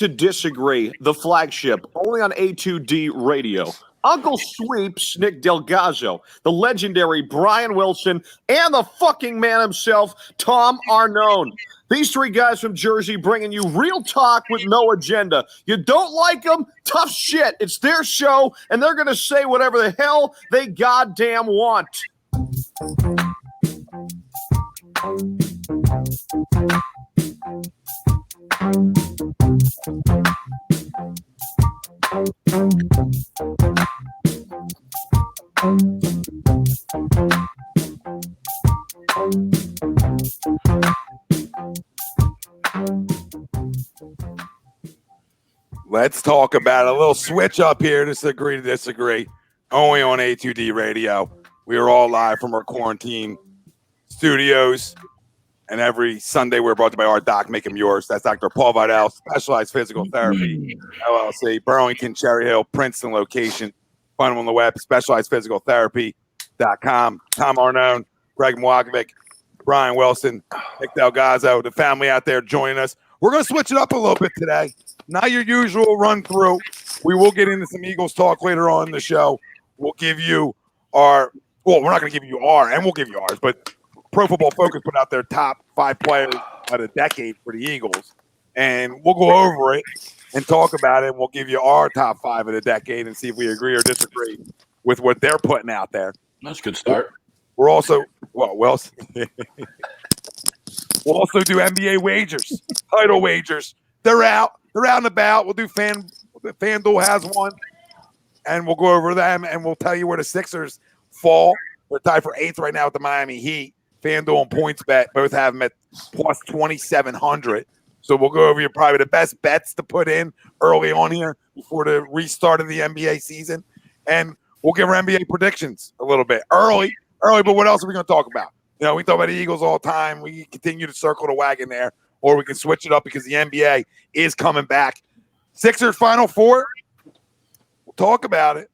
to Disagree, the flagship, only on A2D Radio. Uncle Sweeps, Nick Delgazzo, the legendary Brian Wilson, and the fucking man himself, Tom Arnone. These three guys from Jersey bringing you real talk with no agenda. You don't like them? Tough shit. It's their show, and they're going to say whatever the hell they goddamn want. Let's talk about a little switch up here. Disagree to Disagree. Only on A2D Radio. We are all live from our quarantine studios. And every Sunday, we're brought to you by our doc, Make 'em Yours. That's Dr. Paul Vidal, Specialized Physical Therapy, LLC, Burlington, Cherry Hill, Princeton location. Find them on the web, specializedphysicaltherapy.com. Tom Arnone, Greg Mwakovic, Brian Wilson, Nick Delgazzo, the family out there joining us. We're going to switch it up a little bit today. Not your usual run through. We will get into some Eagles talk later on in the show. We'll give you our, well, we're not going to give you our, and we'll give you ours, but Pro Football Focus put out their top 5 players of the decade for the Eagles. And we'll go over it and talk about it. And we'll give you our top 5 of the decade and see if we agree or disagree with what they're putting out there. That's a good start. We're also, well, we'll also do NBA wagers, title wagers. They're out. They're out and about. We'll do FanDuel has one. And we'll go over them and we'll tell you where the Sixers fall. They're tied for 8th right now with the Miami Heat. FanDuel and PointsBet both have them at plus 2,700. So we'll go over probably the best bets to put in early on here before the restart of the NBA season. And we'll give our NBA predictions a little bit early, but what else are we going to talk about? You know, we talk about the Eagles all the time. We continue to circle the wagon there, or we can switch it up because the NBA is coming back. Sixers Final Four, we'll talk about it.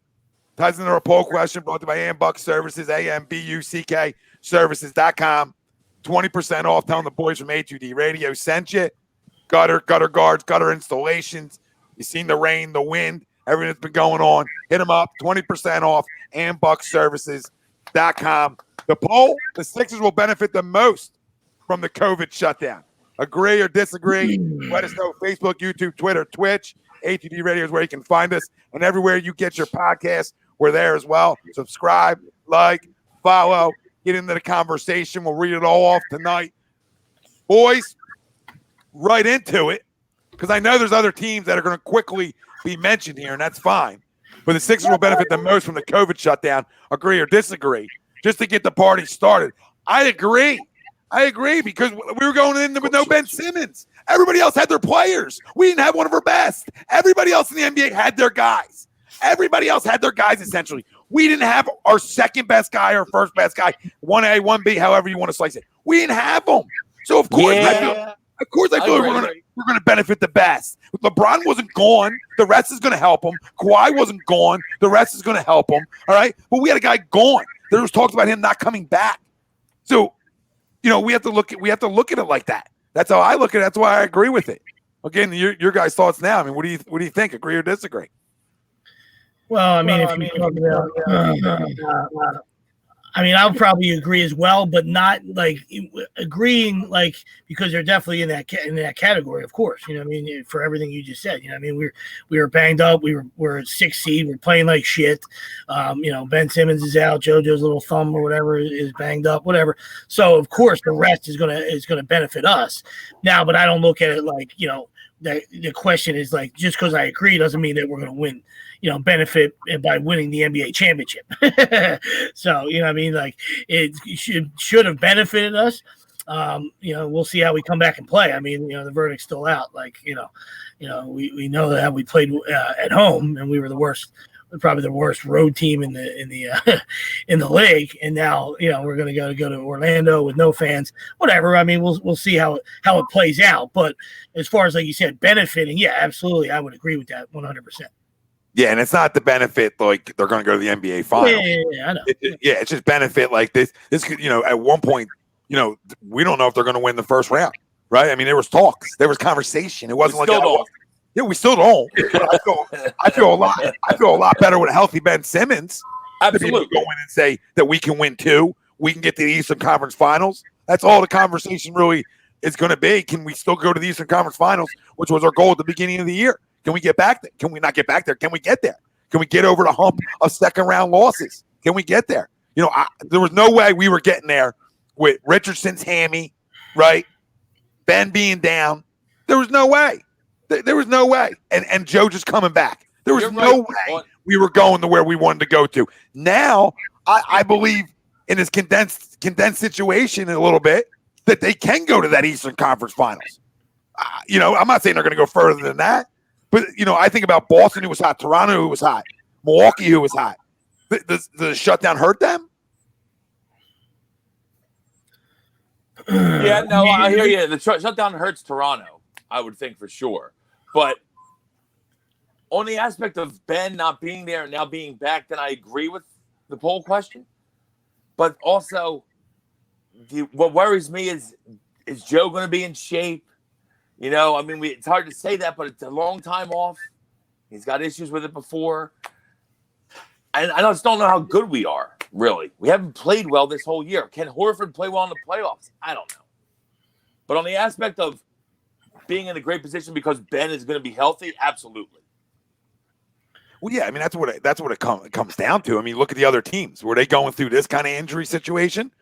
Ties into our poll question brought to you by Ambuck Services, AMBUCK Services.com. 20% off. Telling the boys from A2D Radio sent you. Gutter guards, gutter installations. You've seen the rain, the wind, everything that's been going on. Hit them up. 20% off. AmbuckServices.com. The poll, the Sixers will benefit the most from the COVID shutdown. Agree or disagree? Let us know. Facebook, YouTube, Twitter, Twitch. A2D Radio is where you can find us. And everywhere you get your podcast, we're there as well. Subscribe, like, follow, get into the conversation. We'll read it all off tonight. Boys, right into it, because I know there's other teams that are going to quickly be mentioned here, and that's fine. But the Sixers will benefit the most from the COVID shutdown. Agree or disagree? Just to get the party started. I agree because we were going in with no Ben Simmons. Everybody else had their players. We didn't have one of our best. Everybody else in the NBA had their guys. Everybody else had their guys, essentially. We didn't have our second best guy or first best guy, 1A, 1B, however you want to slice it. We didn't have them. So, of course, I feel like we're going to benefit the best. LeBron wasn't gone. The rest is going to help him. Kawhi wasn't gone. The rest is going to help him. All right? But we had a guy gone. There was talks about him not coming back. So, you know, we have to look at it like that. That's how I look at it. That's why I agree with it. Again, your guys' thoughts now. I mean, what do you think? Agree or disagree? Well, I mean, I'll probably agree as well, but not like agreeing like because they're definitely in that category, of course. You know what I mean? For everything you just said, you know what I mean? We were banged up. We're at 6th seed. We're playing like shit. You know, Ben Simmons is out. JoJo's little thumb or whatever is banged up, whatever. So of course the rest is gonna benefit us now. But I don't look at it like, you know, the question is like, just because I agree doesn't mean that we're going to win, you know, benefit by winning the NBA championship. So, you know what I mean? Like it should have benefited us. You know, we'll see how we come back and play. I mean, you know, the verdict's still out. Like, we know that we played at home and we were probably the worst road team in the league, and now we're going to go to Orlando with no fans, whatever. I mean, we'll see how it plays out. But as far as, like you said, benefiting, yeah, absolutely, I would agree with that 100%. Yeah, and it's not the benefit like they're going to go to the NBA final. Yeah, I know. It's just benefit like this. This could, at one point, we don't know if they're going to win the first round, right? I mean, there was talks, there was conversation. It wasn't like Yeah, we still don't. But I feel a lot better with a healthy Ben Simmons. Absolutely. To be able to go in and say that we can win 2. We can get to the Eastern Conference Finals. That's all the conversation really is going to be. Can we still go to the Eastern Conference Finals, which was our goal at the beginning of the year? Can we get back there? Can we not get back there? Can we get there? Can we get over the hump of second-round losses? Can we get there? You know, there was no way we were getting there with Richardson's hammy, right? Ben being down. There was no way. There was no way. And Joe just coming back. There was no way we were going to where we wanted to go to. Now, I believe in this condensed situation a little bit that they can go to that Eastern Conference Finals. You know, I'm not saying they're going to go further than that, but, you know, I think about Boston, who was hot, Toronto, who was hot, Milwaukee, who was hot. Does the shutdown hurt them? Yeah, no, I hear you. The shutdown hurts Toronto, I would think for sure. But on the aspect of Ben not being there and now being back, then I agree with the poll question. But also, what worries me is Joe going to be in shape? You know, I mean, it's hard to say that, but it's a long time off. He's got issues with it before. And I just don't know how good we are, really. We haven't played well this whole year. Can Horford play well in the playoffs? I don't know. But on the aspect of being in a great position because Ben is going to be healthy, absolutely. Well, yeah, I mean, that's what it comes down to. I mean, look at the other teams. Were they going through this kind of injury situation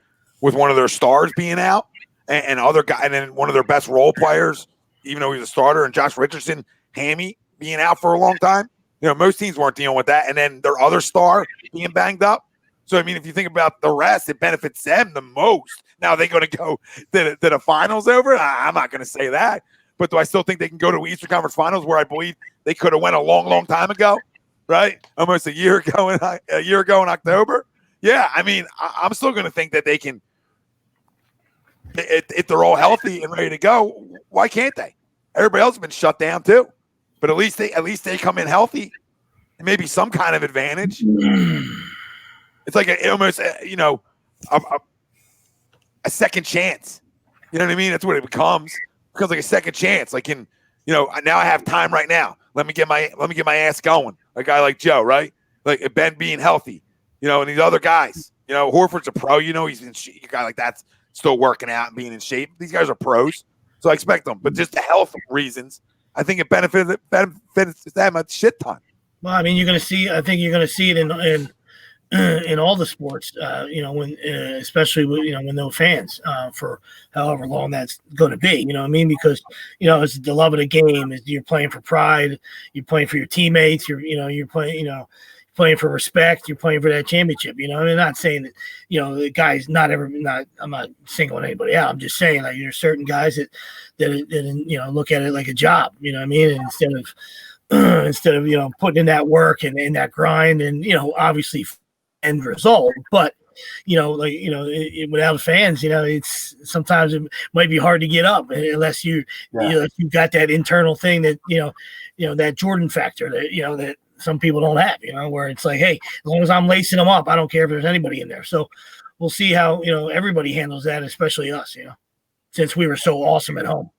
with one of their stars being out and other guy, and then one of their best role players, even though he's a starter, and Josh Richardson, hammy, being out for a long time? You know, most teams weren't dealing with that, and then their other star being banged up. So, I mean, if you think about the rest, it benefits them the most. Now, are they going to go to the finals over? I'm not going to say that. But do I still think they can go to Eastern Conference Finals, where I believe they could have went a long, long time ago, right? Almost a year ago in October. Yeah, I mean, I'm still going to think that they can. If they're all healthy and ready to go, why can't they? Everybody else has been shut down too. But at least they come in healthy, and maybe some kind of advantage. It's like almost a second chance. You know what I mean? That's what it becomes. It becomes like a second chance. Like now I have time right now. Let me get my ass going. A guy like Joe, right? Like Ben being healthy, and these other guys. Horford's a pro. He's a guy like that's still working out and being in shape. These guys are pros, so I expect them. But just the health reasons, I think it benefits them a shit ton. Well, I mean, I think you're going to see it in all the sports. Especially when no fans for however long that's going to be. You know what I mean? Because it's the love of the game. You're playing for pride. You're playing for your teammates. You're playing for respect. You're playing for that championship. I'm not saying that the guys I'm not singling anybody out. I'm just saying like there's certain guys that look at it like a job. You know what I mean? And instead of putting in that work and that grind and obviously end result, but without fans, it's sometimes it might be hard to get up unless you've got that internal thing that that Jordan factor that some people don't have, where it's like, hey, as long as I'm lacing them up, I don't care if there's anybody in there. So we'll see how everybody handles that, especially us, since we were so awesome at home.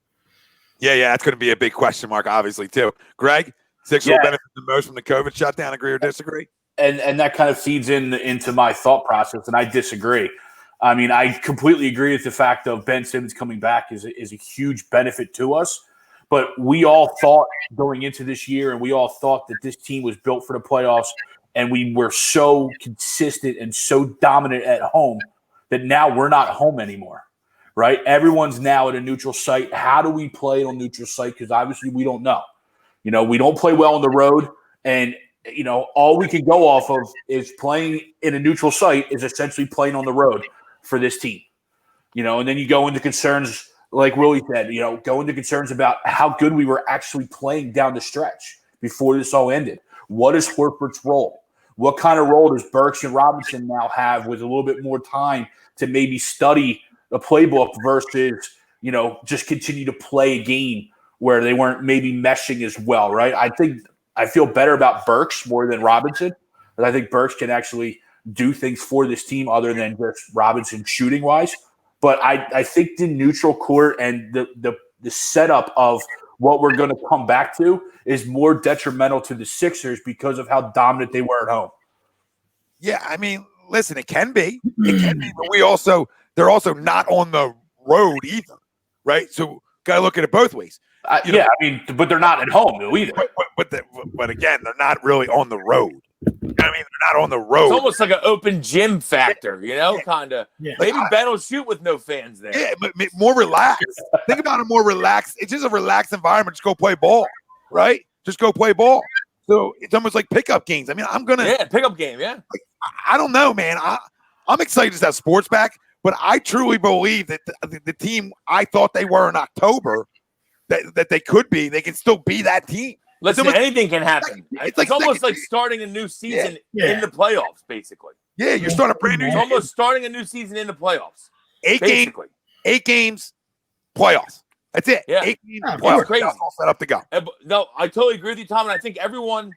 Yeah, that's going to be a big question mark, obviously, too. Greg, Sixers will benefit the most from the COVID shutdown. Agree or disagree? And that kind of feeds into my thought process, and I disagree. I mean, I completely agree with the fact of Ben Simmons coming back is a huge benefit to us. But we all thought going into this year, and we all thought that this team was built for the playoffs, and we were so consistent and so dominant at home that now we're not home anymore, right? Everyone's now at a neutral site. How do we play on neutral site? Because obviously we don't know. We don't play well on the road, and all we can go off of is playing in a neutral site is essentially playing on the road for this team. And then you go into concerns, like Willie said, go into concerns about how good we were actually playing down the stretch before this all ended. What is Horford's role? What kind of role does Burks and Robinson now have with a little bit more time to maybe study the playbook versus, just continue to play a game where they weren't maybe meshing as well, right? I feel better about Burks more than Robinson, but I think Burks can actually do things for this team other than just Robinson shooting-wise. But I think the neutral court and the setup of what we're going to come back to is more detrimental to the Sixers because of how dominant they were at home. Yeah, I mean, listen, it can be, but they're also not on the road either, right? So got to look at it both ways. But they're not at home though either. But again, they're not really on the road. They're not on the road. It's almost like an open gym factor, kind of. Yeah. Maybe Ben will shoot with no fans there. Yeah, but more relaxed. Think about it more relaxed. It's just a relaxed environment. Just go play ball, right? Just go play ball. So it's almost like pickup games. I mean, Pickup game, yeah. I don't know, man. I'm excited to have sports back, but I truly believe that the team I thought they were in October, that they could be, they can still be that team. Listen, anything can happen. It's almost like starting a new season in the playoffs, basically. Yeah, you're starting a brand new. It's almost starting a new season in the playoffs. 8 games, playoffs. That's it. Yeah. 8 games, It's playoffs. crazy. That's all set up to go. No, I totally agree with you, Tom. And I think everyone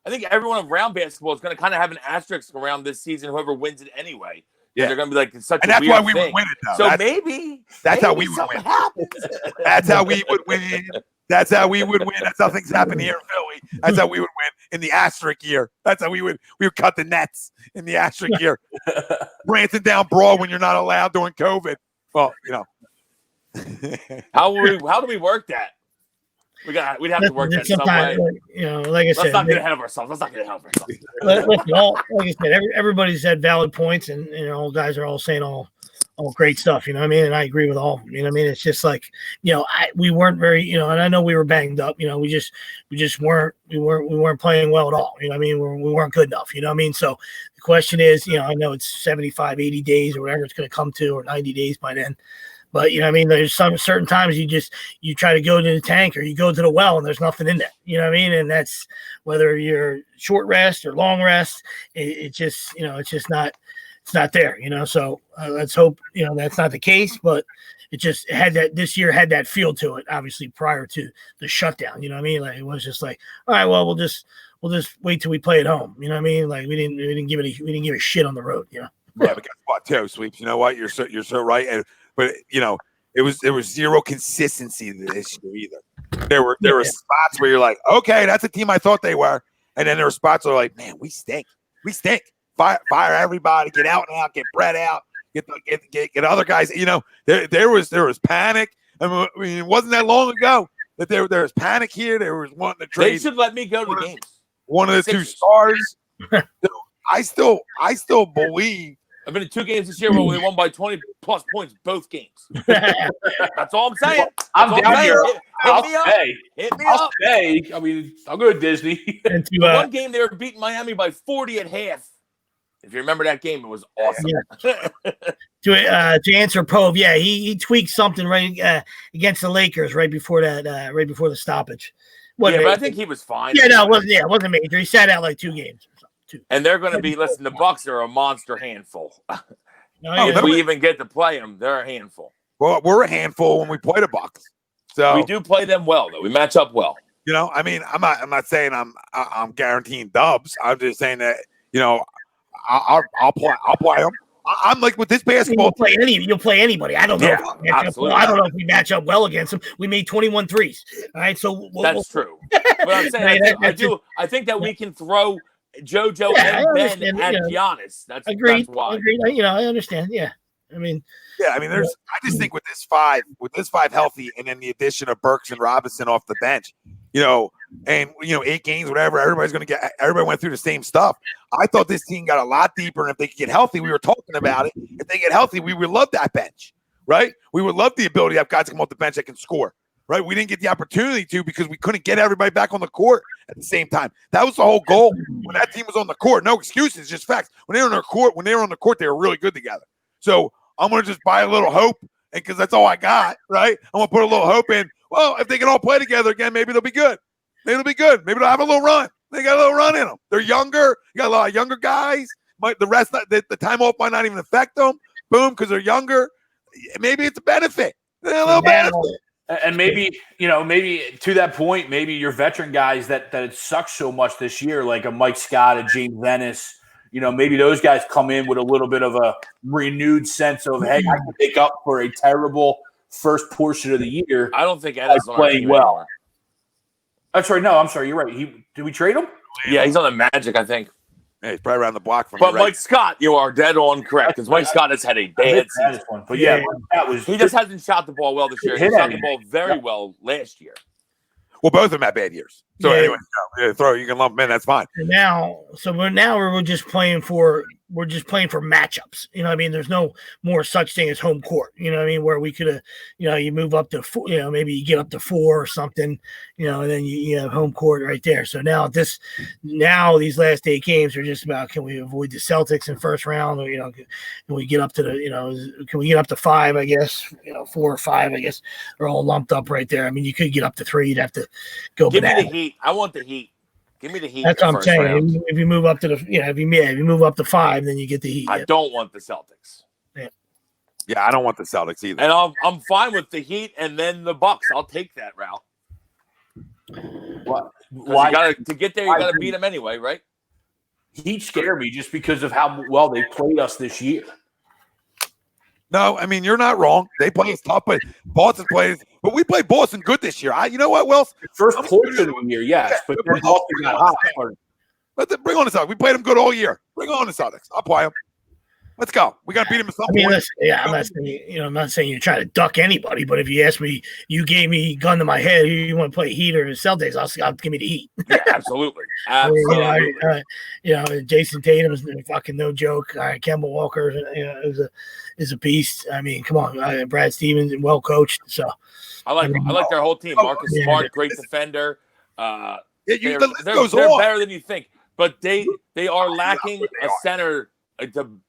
around basketball is going to kind of have an asterisk around this season. Whoever wins it anyway. Yeah. They're going to be like, it's such And a that's weird why we thing. would win it, though. So maybe how we would something win. happens. That's how we would win. That's how we would win. That's how things happen here in Philly. That's how we would win in the asterisk year. That's how we would cut the nets in the asterisk year. Branson down Broad when you're not allowed during COVID. Well, How do we work that? We'd have to work that some way. Like I said, Let's not get ahead of ourselves. Listen, like I said, everybody's had valid points, and all guys are all saying all great stuff. You know what I mean? And I agree with all of them. You know what I mean? It's just like, we weren't very, and I know we were banged up. We just weren't playing well at all. You know what I mean? We weren't good enough. You know what I mean? So the question is, I know it's 75, 80 days or whatever it's going to come to, or 90 days by then. But you know what I mean, there's some certain times you try to go to the tank or you go to the well and there's nothing in there. You know what I mean? And that's whether you're short rest or long rest, it's just it's not there. So let's hope that's not the case. But it had that this year had that feel to it. Obviously, prior to the shutdown, you know what I mean? Like it was just like, all right, well we'll just wait till we play at home. You know what I mean? Like we didn't give a shit on the road. Yeah, but guess what, too, Sweeps? You know what? You're so right. But it was zero consistency this year either. There were spots where you're like, okay, that's a team I thought they were, and then there were spots where like, man, we stink. Fire everybody, get out and out, get Brett out, get other guys. There was panic. I mean, it wasn't that long ago that there was panic here. There was wanting to trade. They should let me go to the games. One of the two stars. I still believe. I've been in 2 games this year where we won by 20 plus points both games. That's all I'm saying. I'm down here. Hit me up. I mean, I'll go to Disney. And one game they were beating Miami by 40 at half. If you remember that game, it was awesome. Yeah. To answer Pove, yeah, he tweaked something right against the Lakers right before the stoppage. But I think he was fine. Yeah, no, it wasn't major. He sat out like 2 games. And they're going to be, listen, the Bucks are a monster handful. No, if we even get to play them, they're a handful. Well, we're a handful when we play the Bucks. So we do play them well, though. We match up well. I mean, I'm not saying I'm guaranteeing dubs. I'm just saying that I'll play them. I'm like with this basketball. You'll play anybody. I don't know. Yeah, absolutely. I don't know if we match up well against them. We made 21 threes. All right, so that's true. But I'm saying I think that we can throw JoJo and Ben at Giannis. That's agreed. That's why. Agreed. I understand. Yeah. I mean, I just think with this five healthy, and then the addition of Burks and Robinson off the bench, and 8 games, whatever, everybody went through the same stuff. I thought this team got a lot deeper, and if they could get healthy, we were talking about it. If they get healthy, we would love that bench, right? We would love the ability to have guys come off the bench that can score, right? We didn't get the opportunity to because we couldn't get everybody back on the court at the same time. That was the whole goal when that team was on the court. No excuses, just facts. When they were on the court, they were really good together. So I'm going to just buy a little hope, and because that's all I got, right? I'm going to put a little hope in. Well, if they can all play together again, maybe they'll be good. Maybe they'll have a little run. They got a little run in them. They're younger. You got a lot of younger guys. The rest, the time off might not even affect them. Boom, because they're younger. Maybe it's a benefit. A little benefit. And maybe to that point, maybe your veteran guys that it sucks so much this year, like a Mike Scott, a James Ennis, maybe those guys come in with a little bit of a renewed sense of, hey, I can pick up for a terrible first portion of the year. I don't think Ennis playing well. That's right. No, I'm sorry. You're right. Did we trade him? Yeah, he's on the Magic, I think. Yeah, he's probably around the block from But me, right? Mike Scott, you are dead on correct because Mike Scott has had a bad season. One. But yeah, that was. He just hasn't shot the ball well this year. He Hit shot at the him. ball very well last year. Well, both of them had bad years. So Yeah. anyway, you can lump them in. That's fine. And now we're just playing for matchups. You know what I mean? There's no more such thing as home court. You know what I mean? Where we could have, you move up to 4, maybe you get up to 4 or something, and then you have home court right there. So now these last 8 games are just about, can we avoid the Celtics in first round? Or, can we get up to can we get up to 5, I guess, 4 or 5, I guess, are all lumped up right there. I mean, you could get up to 3. You'd have to go. Give me the Heat. I want the Heat. Give me the Heat. That's what I'm first saying. round. If you move up to if you move up to 5, then you get the Heat. I don't want the Celtics. Yeah, I don't want the Celtics either. And I'm fine with the Heat and then the Bucks. I'll take that route. Why? To get there, you got to beat them anyway, right? Heat scare me just because of how well they played us this year. No, I mean, you're not wrong. They play us tough, but Boston plays. But we played Boston good this year. You know what, Wells? First portion of the year, yes, but then Boston got hot. Bring on the Celtics. We played them good all year. Bring on the Celtics. I'll play them. Let's go. We got to beat them at some I mean, point. listen, I'm not saying you're trying to duck anybody, but if you ask me, you gave me gun to my head, you want to play Heat or the Celtics, I'll give me the Heat. Yeah, absolutely. Jason Tatum is fucking no joke. Kemba Walker is a beast. I mean, come on, Brad Stevens well coached. So I like their whole team. Marcus Smart, great defender. They're better than you think, but they are lacking a center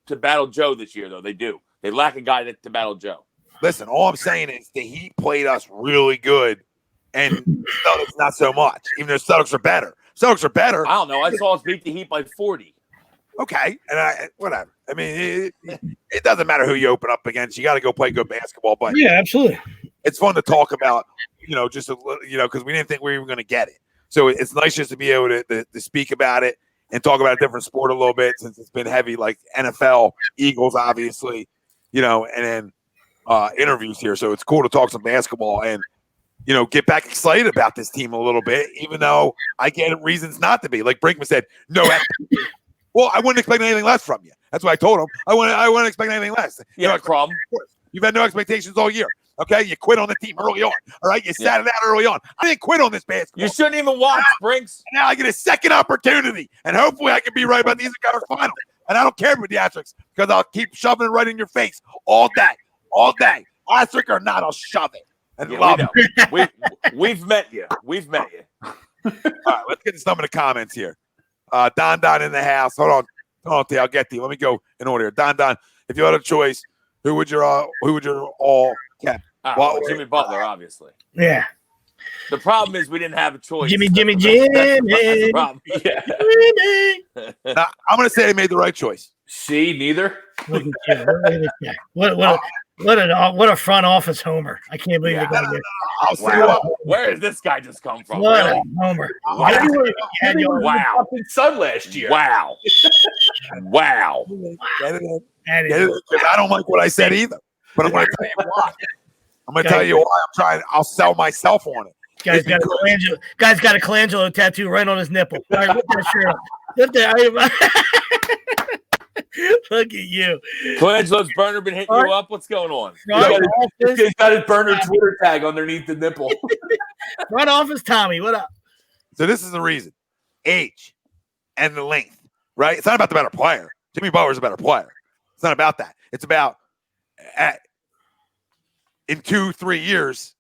to battle Joe this year, though. They do. They lack a guy to battle Joe. Listen, all I'm saying is the Heat played us really good, and Celtics not so much. Even though Celtics are better. Celtics are better. I don't know. I saw us beat the Heat by 40. Okay, and whatever. I mean, it doesn't matter who you open up against. You got to go play good basketball. But yeah, absolutely. It's fun to talk about, just because we didn't think we were going to get it. So it's nice just to be able to speak about it and talk about a different sport a little bit, since it's been heavy, like NFL, Eagles, obviously, and then interviews here. So it's cool to talk some basketball and, get back excited about this team a little bit, even though I get reasons not to be. Like Brinkman said, no. Well, I wouldn't expect anything less from you. That's what I told him. I wouldn't expect anything less. Yeah, Crum. You've had no expectations all year. Okay, you quit on the team early on. All right, you sat it out early on. I didn't quit on this basketball. You shouldn't even watch, Brinks. Now I get a second opportunity, and hopefully I can be right about the Eastern Conference Final. And I don't care about the asterisks, because I'll keep shoving it right in your face all day. Asterisk or not, I'll shove it. And love it. We've met you. All right, let's get to some of the comments here. Don in the house. Hold on, T. I'll get to you. Let me go in order. Don, if you had a choice, who would your all kept? Jimmy Butler, obviously. Yeah. The problem is we didn't have a choice. Jimmy. That's the problem. Yeah. Now, I'm going to say they made the right choice. See, neither. Look at you. What a front office homer. I can't believe it. I'll say what. Where did this guy just come from? What Really? a homer. Wow. Sun last year. Wow. Get it in. That Get it is, in, 'cause I don't like what I said either. But I'm going to tell you why. I'll sell myself on it. guy's got a Colangelo tattoo right on his nipple. All right, lift that shirt up. Look at you. Colangelo's burner been hitting you up. What's going on? He's got his burner Twitter tag underneath the nipple. Front office Tommy, what up? So this is the reason. Age and the length, right? It's not about the better player. Jimmy Butler's a better player. It's not about that. It's about in 2-3 years,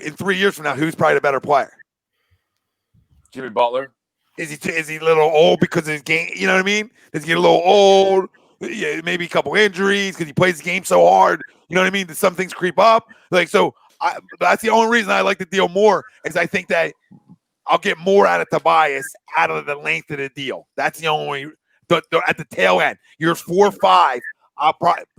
in 3 years from now, who's probably the better player? Jimmy Butler. Is he a little old because of his game? You know what I mean? Does he get a little old? Yeah, maybe a couple injuries because he plays the game so hard. You know what I mean? Does some things creep up? That's the only reason I like the deal more, is I think that I'll get more out of Tobias out of the length of the deal. That's the only at the tail end. Years 4 or 5,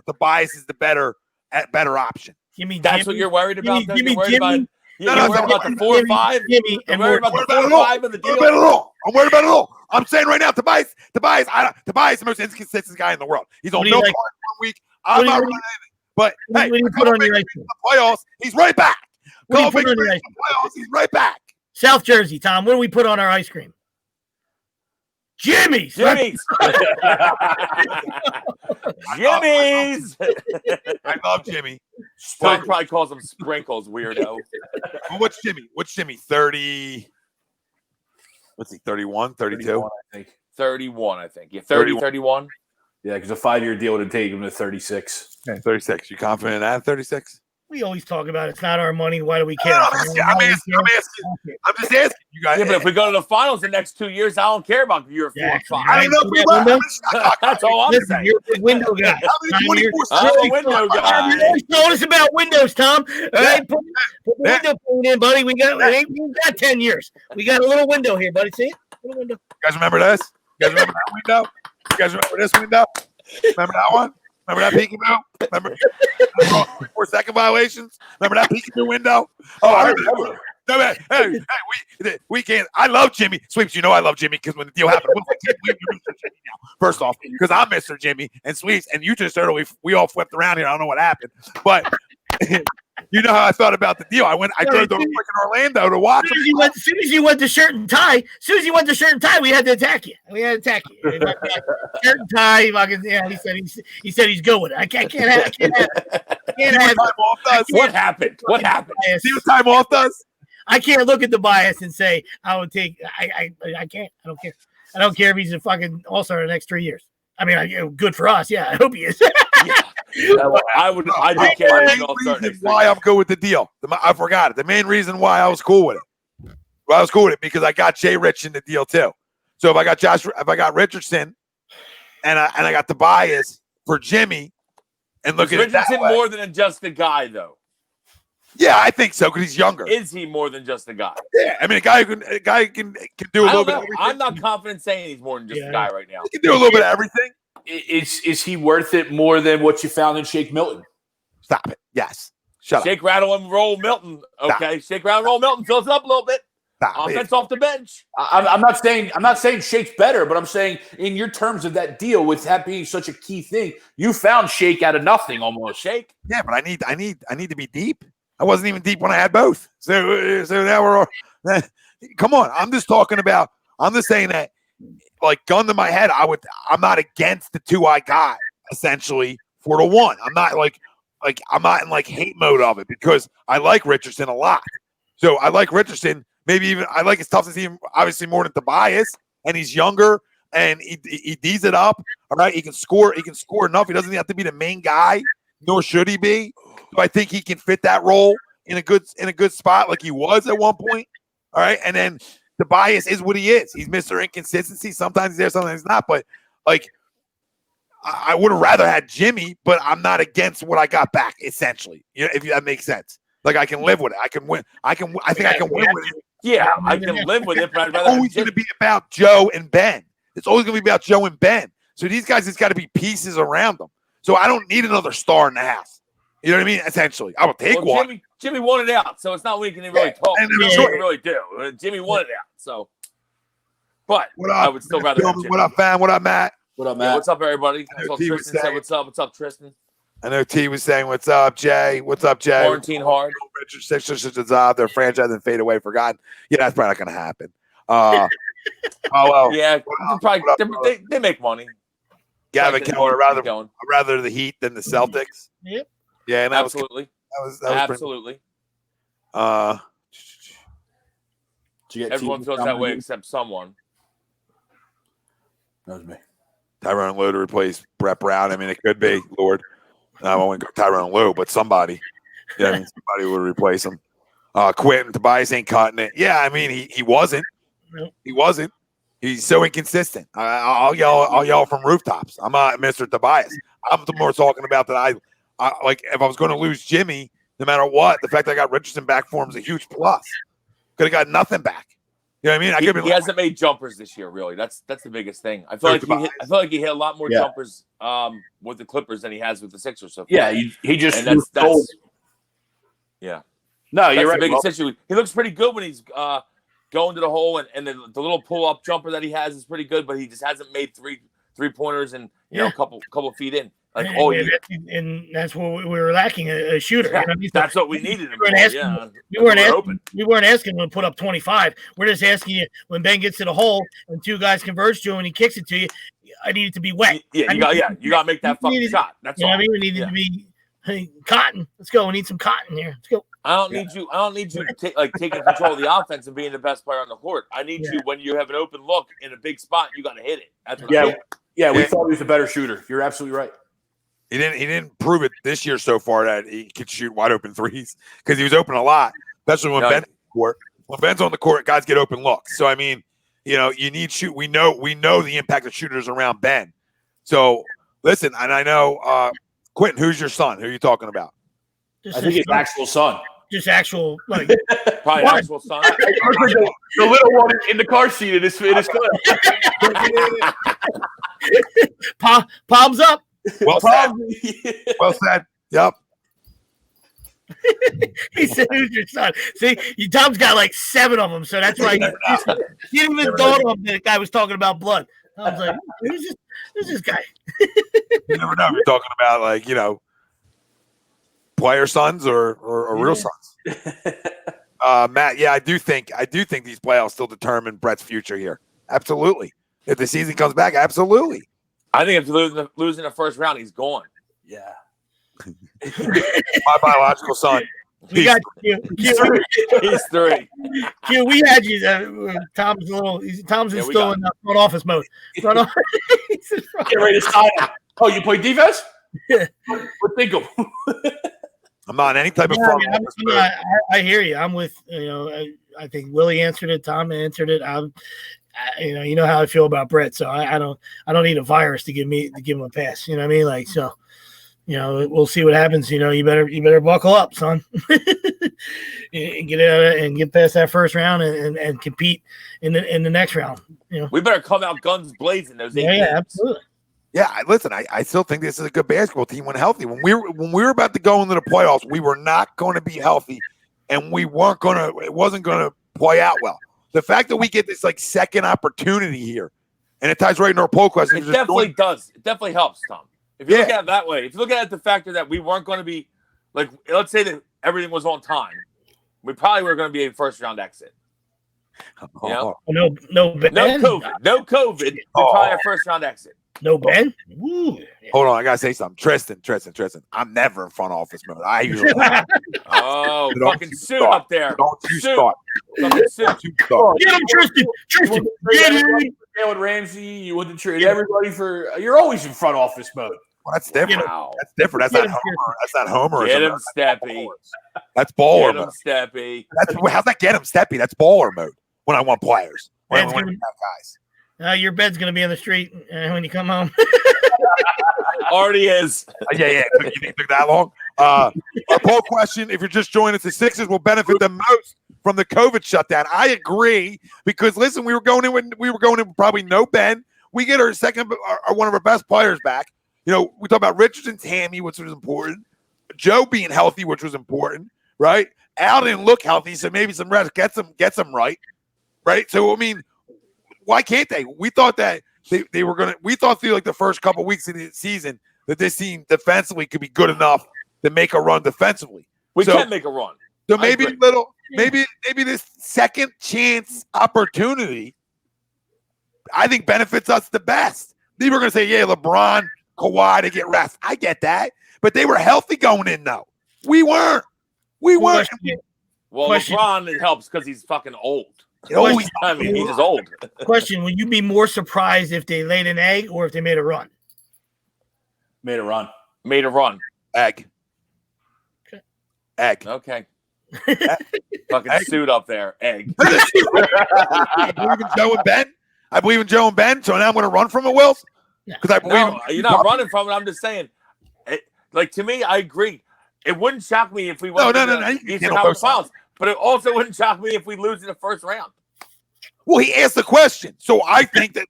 Tobias is the better option. That's what you're worried about. You're worried about the 4 or 5. Jimmy, You're worried about the 4 or 5 of the deal. I'm worried about it all. I'm saying right now, Tobias is the most inconsistent guy in the world. He's on no card 1 week. I'm not running anything. But hey, when you put on your ice playoffs, he's right back. When you put on your ice playoffs, he's right back. South Jersey, Tom. What do we put on our ice cream? Jimmy's. Jimmy's. Jimmy's. I love Jimmy. Tom probably calls them sprinkles, weirdo. Well, what's Jimmy? 30? What's he, 31, 32? 31, I think. 31, I think. Yeah, 30, 31. Yeah, because a 5-year deal would take him to 36. Okay, 36. You confident in that? 36? We always talk about it's not our money. Why do we care? I'm just asking you guys. Yeah, but if we go to the finals the next 2 years, I don't care about year 4 and 5. I don't know if we will. That's all I'm Listen, saying. you're a window guy. How many 24 I'm a window guy. You always told us about windows, Tom. All right, put the window point in, buddy. We got 10 years. We got a little window here, buddy. See it? Little window. You guys remember this? You guys remember that window? You guys remember this window? Remember that one? Remember that peekaboo? Remember 4-second violations? Remember that peekaboo window? Oh, I remember. No, man. Hey, we can't. I love Jimmy. Sweeps, you know I love Jimmy because when the deal happened, I can't believe you're Mr. Jimmy now. First off, because I'm Mr. Jimmy and Sweeps, and you just heard we all flipped around here. I don't know what happened, but you know how I thought about the deal. I drove to freaking Orlando to watch him. As soon as you went to shirt and tie, we had to attack you. Shirt and tie. Yeah, he said he's good with it. I can't have it. What happened? See what time off does? I can't look at the bias and say I would take. I can't. I don't care. I don't care if he's a fucking all-star the next 3 years. I mean, good for us. Yeah, I hope he is. I do care. The main reason why I'm good with the deal. I forgot it. The main reason why I was cool with it. Because I got Jay Rich in the deal too. So if I got Richardson, and I got the bias for Jimmy, and look at it that Richardson way. more than just a guy, though. Yeah, I think so because he's younger. Is he more than just a guy? Yeah, I mean a guy can do a little bit of everything. I'm not confident saying he's more than just a guy right now. He can do a little bit of everything. Is he worth it more than what you found in Shake Milton? Stop it. Yes. Shut up. Shake, rattle, and roll Milton. Okay. Shake, rattle, and roll Milton. Fills it up a little bit. Stop Offense it. off the bench. I'm not saying Shake's better, but I'm saying in your terms of that deal, with that being such a key thing, you found Shake out of nothing almost. Shake. Yeah, but I need to be deep. I wasn't even deep when I had both. So now we're all, come on. I'm just saying that, like, gun to my head, I'm not against the two I got essentially for the one. I'm not I'm not in like hate mode of it because I like Richardson a lot. So I like Richardson. Maybe even I like his toughness even obviously more than Tobias, and he's younger and he D's it up. All right, he can score enough. He doesn't have to be the main guy, nor should he be. So I think he can fit that role in a good spot like he was at one point. All right, and then Tobias is what he is. He's Mr. Inconsistency. Sometimes he's there, sometimes he's not. But like, I would have rather had Jimmy, but I'm not against what I got back. Essentially, if that makes sense. Like I can live with it. I can win. I think I can win with it. Yeah, I can live with it, but I'd It's rather. always going to be about Joe and Ben. It's always going to be about Joe and Ben. So these guys, it's got to be pieces around them. So I don't need another star in the house. You know what I mean? Essentially, I will take one. Jimmy won it out, so it's not we can really talk. And We sure. can really do. Jimmy won it out, so. But What up? I would still rather. Have Jimmy. What up, fam? What up, Matt? What up, Yeah, Matt? what's up, everybody? I know What's T up, was Tristan? saying- What's up? What's up, Tristan? I know T was saying, "What's up, Jay? What's up, Jay?" Quarantine hard. Richard Sixers should dissolve their franchise and fade away. Forgotten. Yeah, that's probably not going to happen. Oh well. Yeah, What up? they make money. Gavin Like the Keller, Heat keep going. rather the Heat than the Celtics. Yep. Yeah, and that was Absolutely, pretty, absolutely. Did you get Everyone T- feels that way except someone. That was me. Tyrone Lue to replace Brett Brown. I mean, it could be, Lord. I won't go Tyrone Lue, but somebody. Yeah, I mean, somebody would replace him. Quentin Tobias ain't cutting it. Yeah, I mean, he wasn't. Nope. He wasn't. He's so inconsistent. I'll yell from rooftops. I'm not Mr. Tobias. I'm more talking about that. I like if I was going to lose Jimmy, no matter what, the fact that I got Richardson back for him is a huge plus. Could have got nothing back. You know what I mean? I could He hasn't made jumpers this year, really. That's the biggest thing. I feel like he hit a lot more jumpers with the Clippers than he has with the Sixers so far. Yeah, he just and that's yeah. that's No, you're the right. biggest issue. He looks pretty good when he's going to the hole, and the little pull up jumper that he has is pretty good, but he just hasn't made three pointers and a couple feet in. like all year. And that's what we were lacking, a shooter. Yeah, You know what I mean? that's what we needed. We weren't asking, we weren't asking him to put up 25. We're just asking you when Ben gets to the hole and two guys converge to him and he kicks it to you. I need it to be wet. Yeah, you got to make that fucking shot. That's all. What I mean? We need it to be cotton. Let's go. We need some cotton here. Let's go. I don't need you taking control of the offense and being the best player on the court. I need you when you have an open look in a big spot, you got to hit it. That's what I mean. Yeah, we thought he was a better shooter. You're absolutely right. He didn't prove it this year so far that he could shoot wide open threes because he was open a lot, especially when Ben's on the court. When Ben's on the court, guys get open looks. So I mean, you need shoot. We know the impact of shooters around Ben. So listen, and I know Quentin, who's your son? Who are you talking about? I think it's actual son. Just actual, like probably actual son. The little one in the car seat. It is palms up. Well said. Well said. Yep. He said, "Who's your son?" See, Tom's got like 7 of them, so that's why he didn't even thought of the guy was talking about blood. I was like, "Who's this guy?" You never know. You're talking about player sons or real sons. Matt, I do think these playoffs still determine Brett's future here. Absolutely. If the season comes back, absolutely. I think if losing the first round, he's gone. Yeah. My biological son. We got you. He's 3. Q, we had you. Tom's is still in front office mode. Get ready to sign up. Oh, you play defense? Yeah. What think of? I'm not in any type of front office mode. I hear you. I'm with I think Willie answered it. Tom answered it. You know how I feel about Brett, so I don't need a virus to give him a pass. You know what I mean? Like, so, we'll see what happens. You better buckle up, son, and get out and get past that first round and compete in the next round. We better come out guns blazing. Those 8 games. Yeah, absolutely. Yeah, listen, I still think this is a good basketball team when healthy. When we were about to go into the playoffs, we were not going to be healthy, and it wasn't going to play out well. The fact that we get this second opportunity here, and it ties right into our poll question. It definitely does. It definitely helps, Tom. If you look at it that way, if you look at it the factor that we weren't going to be let's say that everything was on time, we probably were going to be a first round exit. No Ben. No COVID. Probably a first round exit. No Ben. Woo. Hold on, I gotta say something. Tristan. I'm never in front office mode. I usually fucking suit up there. Don't you start. Get him, Tristan. Get him. Jalen Ramsey, you wouldn't trade everybody for. You're always in front office mode. Well, that's different. That's different. That's not Homer. That's not Homer. Get him, Steppy. That's baller mode. Get him, Steppy. How's that get him, Steppy? That's baller mode. When I want players. When I want guys. Your bed's going to be on the street when you come home. Already is. Yeah. It took that long. Our poll question, if you're just joining us, the Sixers will benefit the most from the COVID shutdown. I agree because, listen, we were going in with probably no Ben. We get our one of our best players back. We talk about Richardson's hammy, which was important. Joe being healthy, which was important, right? Al didn't look healthy, so maybe some rest gets him right? Right? So, I mean, why can't they? We thought that they were going to – we thought through the first couple of weeks of the season that this team defensively could be good enough to make a run defensively. We can make a run. So maybe maybe this second chance opportunity, I think, benefits us the best. They were going to say, LeBron, Kawhi to get rest. I get that. But they were healthy going in, though. We weren't. Well, LeBron, it helps because he's fucking old. He's just old. Question: would you be more surprised if they laid an egg or if they made a run? Made a run. Egg. Okay. Egg. Okay. Fucking suit up there. Egg. I believe in Joe and Ben. So now I'm going to run from it, Wills. Because I believe you're not running from it. I'm just saying. To me, I agree. It wouldn't shock me if we went to the Eastern Conference Finals. But it also wouldn't shock me if we lose in the first round. Well, he asked the question. So I think that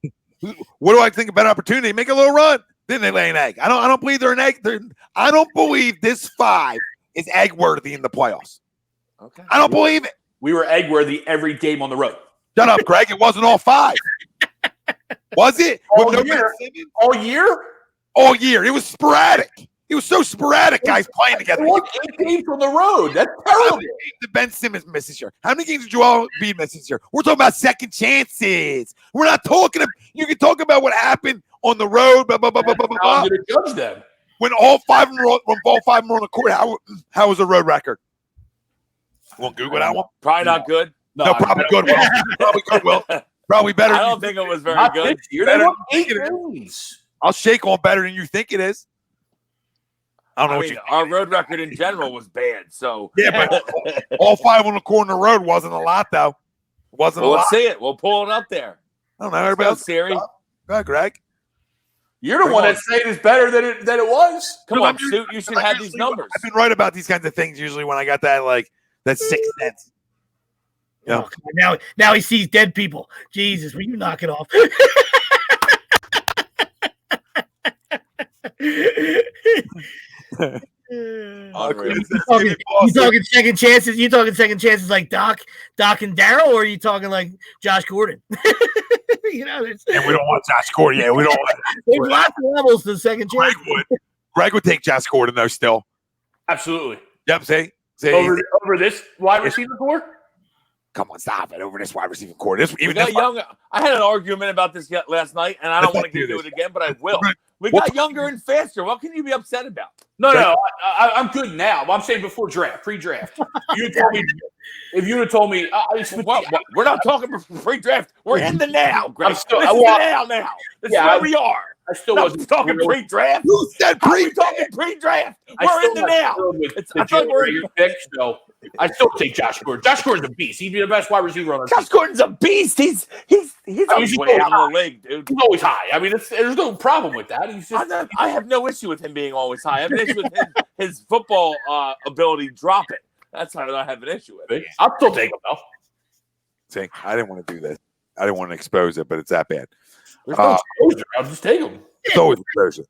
what do I think about opportunity? Make a little run. Then they lay an egg. I don't believe they're an egg. I don't believe this 5 is egg worthy in the playoffs. Okay. I don't believe it. We were egg worthy every game on the road. Shut up, Greg. It wasn't all 5. Was it? All year? all year. It was sporadic. It was so sporadic, guys playing together. They won 8 games on the road. That's How terrible. many games did Ben Simmons miss this year? How many games did Joel Embiid miss this year? We're talking about second chances. We're not talking. You can talk about what happened on the road. Blah, blah, blah, blah, blah, blah, How I'm blah. going to judge them. When all five of them were on the court, how was the road record? You want to Google that one? Probably not good. No, probably good. Will. Probably good. Will. Probably better. I than don't you think it was very Not good. this year. They Better won than 8 you think it games. I'll shake on better than you think it is. I don't know I what mean, you. our road record in general was bad. So Yeah, but all five on the court on the road wasn't a lot, though. It wasn't well, a lot. let's see it. We'll pull it up there. I don't know. Everybody Go, else. Siri. Go ahead, Greg. You're the Bring one on. that's saying it's better than it was. Come No, on, I'm just- Suit. You should have these numbers. I've been right about these kinds of things usually when I got that 6 cents. Yeah. Oh, come on. Now he sees dead people. Jesus, will you knock it off? Unreal. You talking second chances? You talking second chances like Doc and Daryl, or are you talking like Josh Gordon? You know, And we don't want Josh Gordon. Yeah, we don't want there's lots of levels to second Greg chances. would. Greg would take Josh Gordon, though, still. Absolutely. Yep, see? Over this wide receiver core? Come on, stop it. Over this wide receiver core. This, We even got this young. I had an argument about this last night, and I don't Let's want not to do get into this. it again, but I will. Right. We What- got younger and faster. What can you be upset about? No, I'm good now. I'm saying before draft, pre-draft. You told me if you would have told me, We're not talking pre-draft. We're in the now, Greg. I'm still- This is well, the now. This yeah, is where I- we are. I still Not wasn't talking thrilled. pre-draft. Who said Are we pre? talking pre-draft? I We're still in the wasn't now. thrilled with It's- the I feel like we're- Jalen Reagor pick, so I still take Josh Gordon. Josh Gordon's a beast. He'd be the best wide receiver on our team. Josh Gordon's a beast. He's I mean, on he's his way always out of the league, dude. He's always high. I mean, there's no problem with that. He's just I have no issue with him being always high. I have an issue with his football ability dropping. That's what I have an issue with. I'll still take him though. See, I didn't want to do this. I didn't want to expose it, but it's that bad. There's no exposure. I'll just take him. It's always exposure.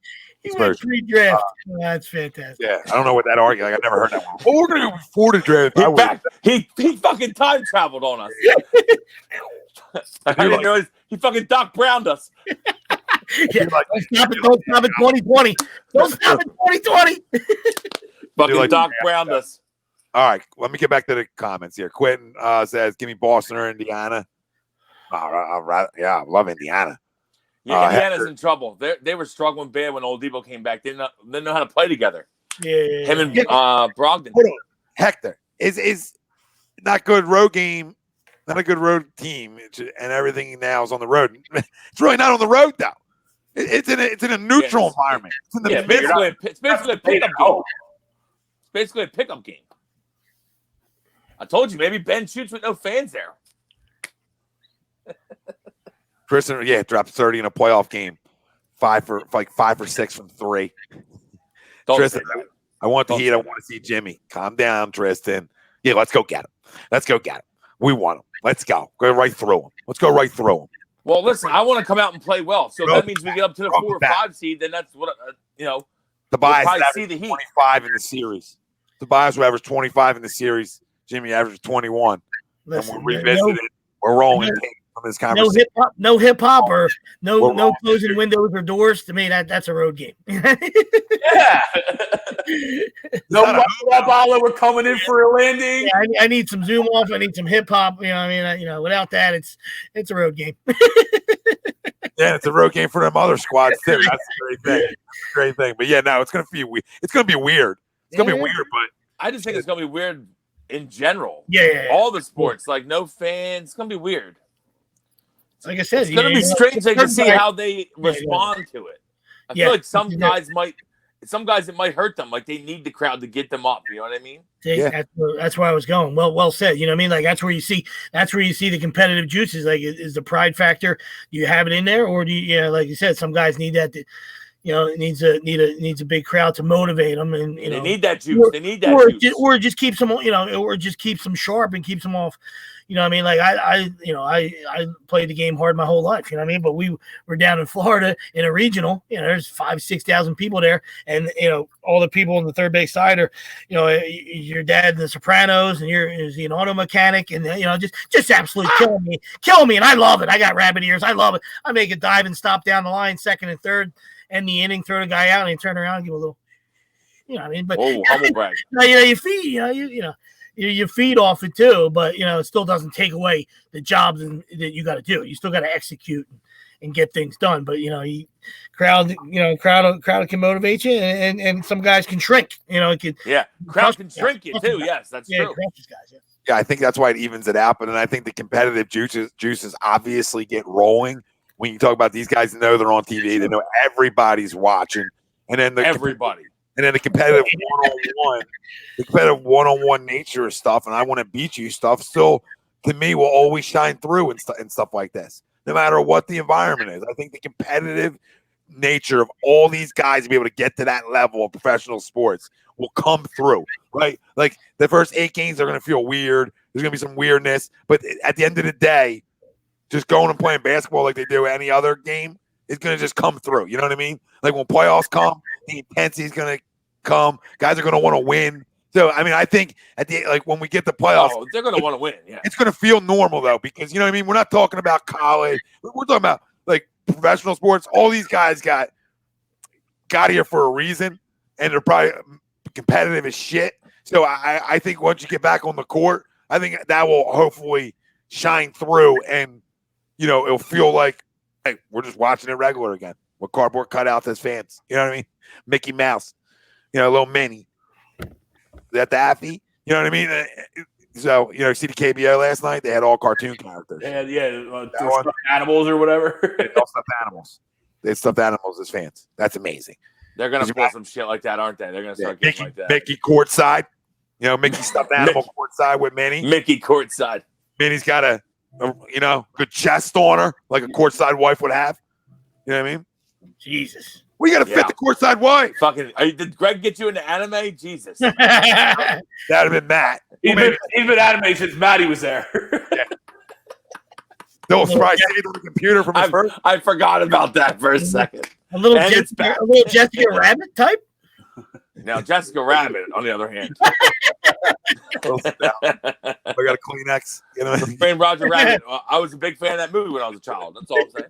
He went pre-draft. That's fantastic. Yeah, I don't know what that argument. Like, I never heard that one. Well, we're gonna go before the draft. He fucking time traveled on us. I didn't realize he fucking Doc Browned us. Yeah. Don't stop it 2020. Don't stop it 2020. Fucking like- Doc Browned us. All right, let me get back to the comments here. Quentin says, "Give me Boston or Indiana." I love Indiana. Yeah, Indiana's Hector. in trouble. They were struggling bad when Oladipo came back. They didn't know how to play together. Yeah. Him and Brogdon. Hold on. Hector is not good road game, not a good road team, and everything now is on the road. It's really not on the road though. It's in a neutral Yes. environment. It's in the Yeah, middle. It's basically a pickup game. It's basically a pickup game. I told you, maybe Ben shoots with no fans there. Tristan, dropped 30 in a playoff game, 5 for 6 from 3. Don't Tristan, say that. I want the Don't Heat. say I that. want to see Jimmy. Calm down, Tristan. Yeah, let's go get him. We want him. Let's go. Go right through him. Let's go right through him. Well, listen, I want to come out and play well. So if Bro, that means we get up to the bro, 4 or back. 5 seed, then that's what The We'll Bias probably averaged see the Heat. 25 in the series. The Bias will average 25 in the series. Jimmy averaged 21. Listen, And we're revisiting it. We're rolling tape from this conversation. no hip hop, or no We're closing windows or doors. To me, that's a road game. Yeah. No Bala, we're coming in for a landing. Yeah, I need some zoom off. I need some hip hop. You know, what I mean, without that, it's a road game. Yeah, it's a road game for them other squads too. That's a great thing. But yeah, no, it's gonna be weird. It's gonna be weird. It's gonna be weird, but I just think it's gonna be weird in general. Yeah. All the sports, like no fans, it's gonna be weird. Like I said, It's gonna be strange to see how they respond to it. I Yeah. feel like some guys it might hurt them. Like they need the crowd to get them up. You know what I mean? Yeah. That's where I was going. Well said. You know what I mean? Like that's where you see the competitive juices. Like is the pride factor? Do you have it in there, or do you? Yeah, like you said, some guys need that. It needs a big crowd to motivate them, and They need that juice. They need that juice. or it just keeps them, or just keeps them sharp and keeps them off. You know what I mean? Like I played the game hard my whole life, you know what I mean? But we were down in Florida in a regional, there's 5,000-6,000 people there. And, all the people on the third base side are, your dad in the Sopranos, and is he an auto mechanic, and, just absolutely killing me. And I love it. I got rabbit ears. I love it. I make a dive and stop down the line, second and third. end the inning, throw the guy out, and he turn around and give a little, you know what I mean? But Oh, humble brag. you feed, you feed off it too, but it still doesn't take away the jobs that you got to do. You still got to execute and get things done. But crowd can motivate you, and some guys can shrink. Crowd can shrink you too. Yes, that's true. Guys, Yeah, I think that's why it evens it out. But then I think the competitive juices obviously get rolling when you talk about these guys. Know they're on TV. They know everybody's watching, and then Everybody. And then the competitive one-on-one nature of stuff, and I want to beat you stuff, still to me will always shine through and stuff like this, no matter what the environment is. I think the competitive nature of all these guys to be able to get to that level of professional sports will come through, right? Like the first 8 games are going to feel weird. There's going to be some weirdness, but at the end of the day, just going and playing basketball like they do any other game is going to just come through. You know what I mean? Like when playoffs come, the intensity is going to come. Guys are going to want to win. So, I mean, I think when we get the playoffs, they're going to want to win. Yeah, it's going to feel normal though, because you know what I mean. We're not talking about college. We're talking about like professional sports. All these guys got here for a reason, and they're probably competitive as shit. So, I think once you get back on the court, I think that will hopefully shine through, and it'll feel like, hey, we're just watching it regular again with cardboard cutouts as fans. You know what I mean? Mickey Mouse, a little Minnie. That the Affy, you know what I mean? So, see the KBO last night? They had all cartoon characters. Stuffed animals or whatever. All stuffed animals. They had stuffed animals as fans. That's amazing. They're going to pull some shit like that, aren't they? They're going to start getting like that. Mickey courtside. Mickey stuffed animal courtside with Minnie. Mickey courtside. Minnie's got a good chest on her, like a courtside wife would have. You know what I mean? Jesus. We got to fit the courtside wife. Fucking, did Greg get you into anime? Jesus. That'd have been Matt. He's been anime since Matty was there. Bill Fry saved on the computer from his first. I forgot about that for a second. A little Jessica Rabbit type? Now, Jessica Rabbit, on the other hand. I got a Kleenex. Friend Roger Rabbit. I was a big fan of that movie when I was a child. That's all I'm saying.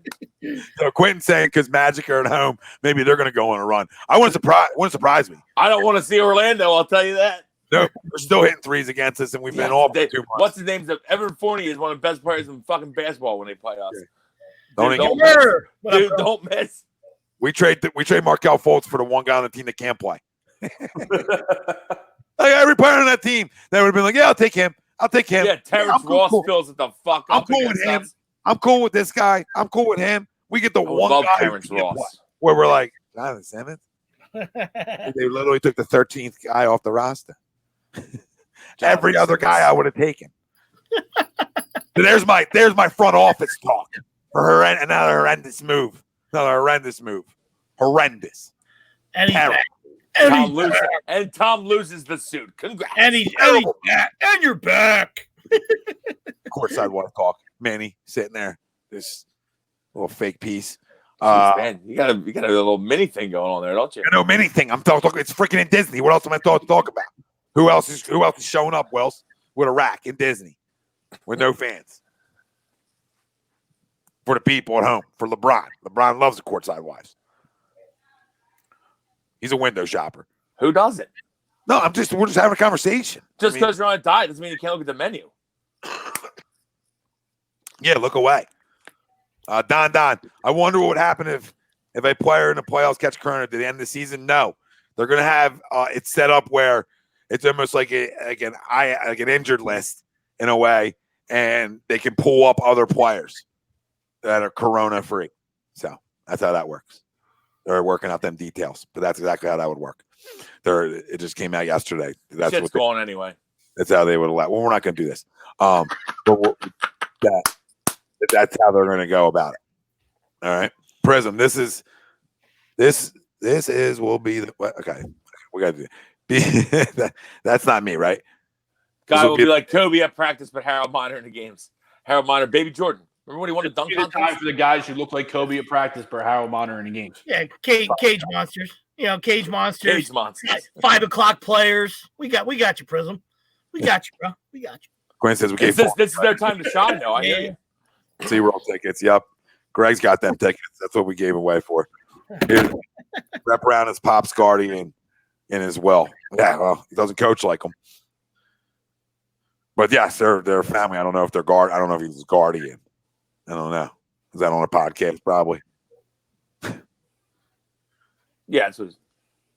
Quentin's saying because Magic are at home, maybe they're going to go on a run. Wouldn't surprise me. I don't want to see Orlando. I'll tell you that. No, we're still hitting threes against us, and we've been off for 2 months. What's his name? Evan Fournier is one of the best players in fucking basketball when they play us. Don't miss. We trade Markelle Fultz for the one guy on the team that can't play. Like every player on that team, they would have been like, "Yeah, I'll take him. Yeah, Terrence Ross fills it the fuck up. I'm cool with him. I'm cool with this guy. I'm cool with him. We get the one guy Terrence Ross where we're like, Jonathan Simmons. They literally took the 13th guy off the roster. Every other guy I would have taken. So there's my front office talk for another horrendous move. Horrendous. Tom loses the suit. Congrats. And you're back. Courtside wife talk. Manny sitting there. This little fake piece. Jeez, man, you got a little mini thing going on there, don't you? I know mini thing. I'm talking. It's freaking in Disney. What else am I to talk about? Who else is showing up, Wells, with a rack in Disney with no fans? For the people at home, for LeBron. LeBron loves the courtside wives. He's a window shopper. Who doesn't? No, we're just having a conversation. Just because you're on a diet doesn't mean you can't look at the menu. Yeah, look away. Don, I wonder what would happen if a player in the playoffs catch corona at the end of the season. No, they're going to have it set up where it's almost like an injured list in a way, and they can pull up other players that are corona free. So that's how that works. They're working out them details, but that's exactly how that would work. It just came out yesterday. That's what's going anyway. That's how they would allow. Well, we're not going to do this. But that's how they're going to go about it. All right, Prism. This will be the okay. We got to do. That's not me, right? Guy will be like Kobe at practice, but Harold Miner in the games. Harold Miner, Baby Jordan. Remember when he won the dunk contest? Time for the guys who look like Kobe at practice, but Harold Miner in the games. Yeah, cage monsters. Cage monsters. Cage monsters. 5 o'clock players. We got you, Prism. We got you, bro. We got you. Gwen says we gave this is their time to shine, though. I hear you. SeaWorld tickets. Yep. Greg's got them tickets. That's what we gave away for. Rep Brown is Pop's guardian in as well. Yeah, well, he doesn't coach like him. But yes, they're family. I don't know if they're guard. I don't know if he's his guardian. I don't know. Is that on a podcast? Probably. Yeah, it's what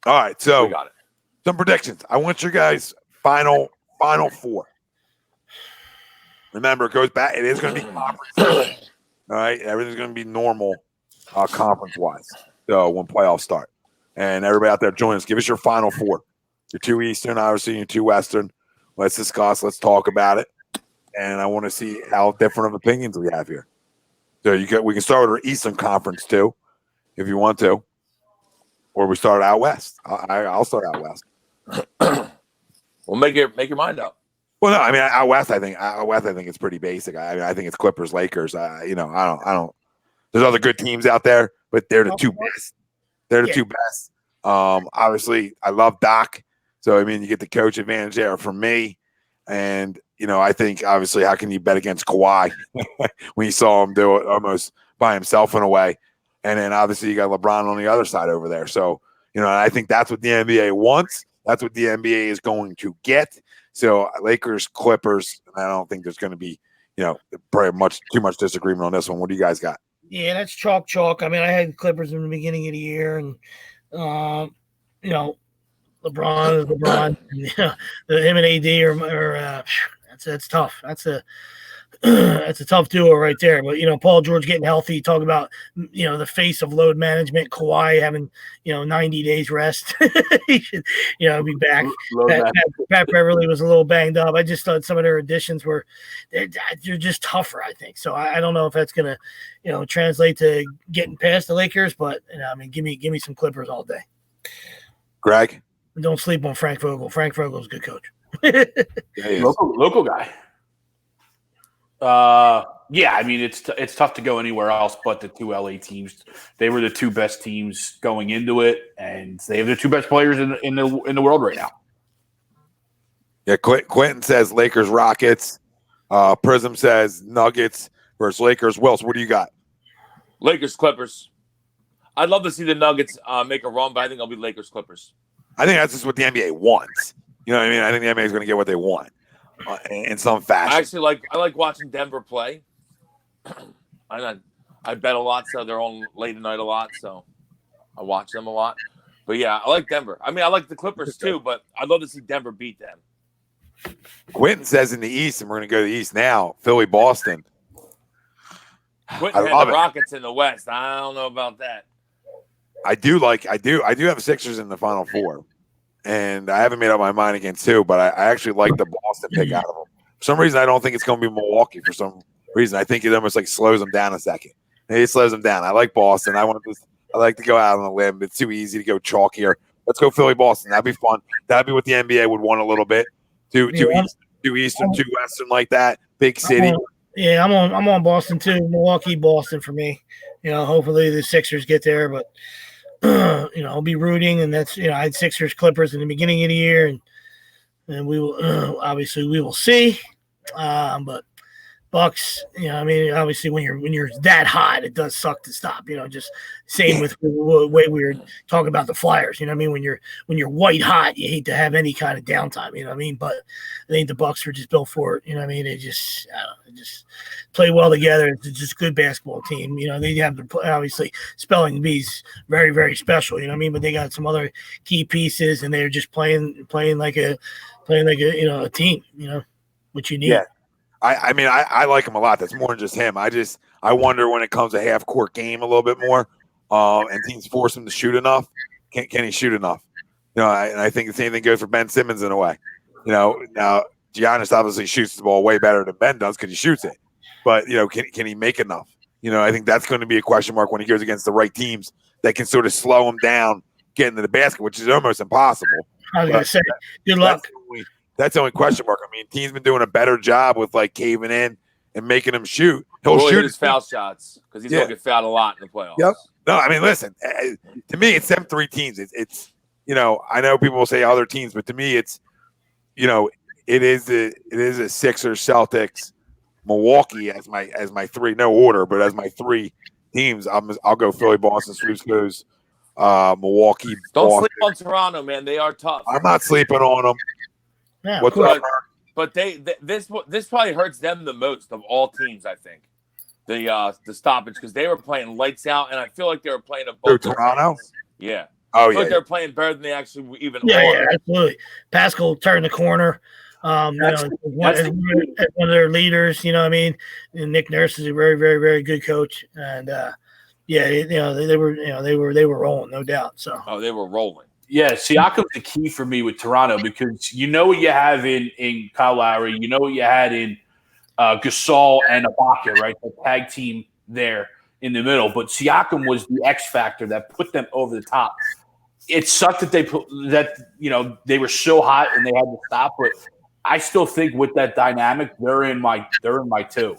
All right, so we got it. some predictions. I want your guys' final four. Remember, it goes back. It is going to be conference. All right, everything's going to be normal, conference-wise. So when playoffs start, and everybody out there join us, give us your final four. Your 2 Eastern, obviously, your 2 Western. Let's discuss. Let's talk about it. And I want to see how different of opinions we have here. So we can start with our Eastern Conference too, if you want to, or we start out west. I'll start out west. Well, make your mind up. Well, no, I mean out west. I think it's pretty basic. I think it's Clippers, Lakers. I don't. There's other good teams out there, but they're the two best. They're the two best. Obviously, I love Doc. So I mean, you get the coach advantage there for me. And I think obviously, how can you bet against Kawhi when you saw him do it almost by himself in a way? And then obviously you got LeBron on the other side over there. So I think that's what the NBA wants. That's what the NBA is going to get. So Lakers, Clippers. I don't think there's going to be probably too much disagreement on this one. What do you guys got? Yeah, that's chalk. I mean, I had Clippers in the beginning of the year, and LeBron is LeBron. Him and AD are that's tough. That's a tough duo right there. But Paul George getting healthy. Talk about the face of load management. Kawhi having 90 days rest. He should be back. Pat Beverly was a little banged up. I just thought some of their additions were they're just tougher. I think so. I don't know if that's gonna translate to getting past the Lakers, but I mean, give me some Clippers all day. Greg, don't sleep on Frank Vogel. Frank Vogel's a good coach. Local guy. Yeah, I mean it's tough to go anywhere else but the 2 LA teams. They were the 2 best teams going into it, and they have the 2 best players in the world right now. Yeah, Quentin says Lakers, Rockets. Prism says Nuggets versus Lakers. Wills, what do you got? Lakers, Clippers. I'd love to see the Nuggets make a run, but I think it'll be Lakers, Clippers. I think that's just what the NBA wants. You know what I mean? I think the NBA is going to get what they want in some fashion. I like watching Denver play. I bet a lot, so they're on late at night a lot, so I watch them a lot. But yeah, I like Denver. I mean, I like the Clippers too, but I'd love to see Denver beat them. Quentin says in the East, and we're going to go to the East now. Philly, Boston. Quentin had the Rockets in the West. I don't know about that. I do have Sixers in the Final Four, and I haven't made up my mind against who, but I actually like the Boston pick out of them. For some reason, I don't think it's going to be Milwaukee. For some reason, I think it almost slows them down a second. It slows them down. I like Boston. I like to go out on a limb. It's too easy to go chalk here. Let's go Philly, Boston. That'd be fun. That'd be what the NBA would want a little bit. Two Eastern, 2 Western like that. Big city. I'm on Boston too. Milwaukee, Boston for me. Hopefully the Sixers get there, but I'll be rooting, and that's I had Sixers, Clippers in the beginning of the year, and we will obviously we will see. But Bucks, I mean, obviously when you're that hot, it does suck to stop. Just same with the way we were talking about the Flyers. I mean, when you're white hot, you hate to have any kind of downtime. You know what I mean? But I think the Bucks were just built for it. I mean? They just play well together. It's just a good basketball team. They have obviously Spelling Bee's very, very special. You know what I mean? But they got some other key pieces, and they're just playing like a a team. What you need. Yeah. I mean, I like him a lot. That's more than just him. I wonder when it comes to half court game a little bit more, and teams force him to shoot enough. Can he shoot enough? And I think the same thing goes for Ben Simmons in a way. Now Giannis obviously shoots the ball way better than Ben does because he shoots it. But can he make enough? I think that's going to be a question mark when he goes against the right teams that can sort of slow him down getting to the basket, which is almost impossible. I was going to say, good luck. That's the only question mark. I mean, team's been doing a better job with caving in and making him shoot. He'll shoot his foul shots because he's going to get fouled a lot in the playoffs. Yep. No, I mean, listen. To me, it's them 3 teams. It's I know people will say other teams, but to me, it's it is a Sixers, Celtics, Milwaukee as my 3. No order, but as my 3 teams. I'll go Philly, Boston, sweeps goes Milwaukee. Don't Boston. sleep on Toronto, man. They are tough. I'm not sleeping on them. Yeah, What's of course. up? But this probably hurts them the most of all teams. I think the stoppage because they were playing lights out, and I feel like they were playing a Who, both Toronto? ends. Yeah. Oh I feel like yeah. they're playing better than they actually even Yeah, are. yeah, absolutely. Pascal turned the corner. That's As one of their leaders, you know what I mean? And Nick Nurse is a very, very, very good coach. And they were rolling, no doubt. So They were rolling. Yeah, Siakam's the key for me with Toronto because you know what you have in Kyle Lowry, you know what you had in Gasol and Ibaka, right? The tag team there in the middle. But Siakam was the X factor that put them over the top. It sucked that they were so hot and they had to stop, but I still think with that dynamic, they're in my two.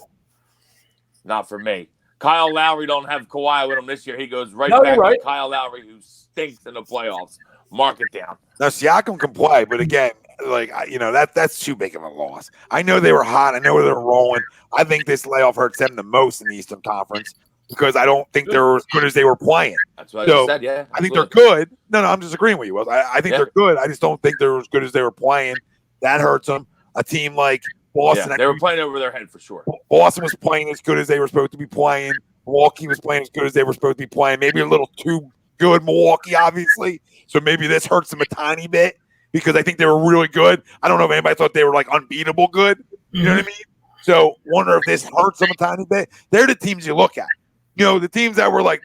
Not for me. Kyle Lowry don't have Kawhi with him this year. He goes back right. to Kyle Lowry, who stinks in the playoffs. Mark it down. Now Siakam can play, but again, that's too big of a loss. I know they were hot. I know they were rolling. I think this layoff hurts them the most in the Eastern Conference because I don't think they're as good as they were playing. That's what I just said. Yeah, I think they're good. No, I'm just agreeing with you. I think they're good. I just don't think they're as good as they were playing. That hurts them. A team like Boston, they were playing over their head for sure. Boston was playing as good as they were supposed to be playing. Milwaukee was playing as good as they were supposed to be playing. Maybe a little too good, Milwaukee, obviously. So maybe this hurts them a tiny bit because I think they were really good. I don't know if anybody thought they were like unbeatable good. You know what I mean? So wonder if this hurts them a tiny bit. They're the teams you look at. The teams that were like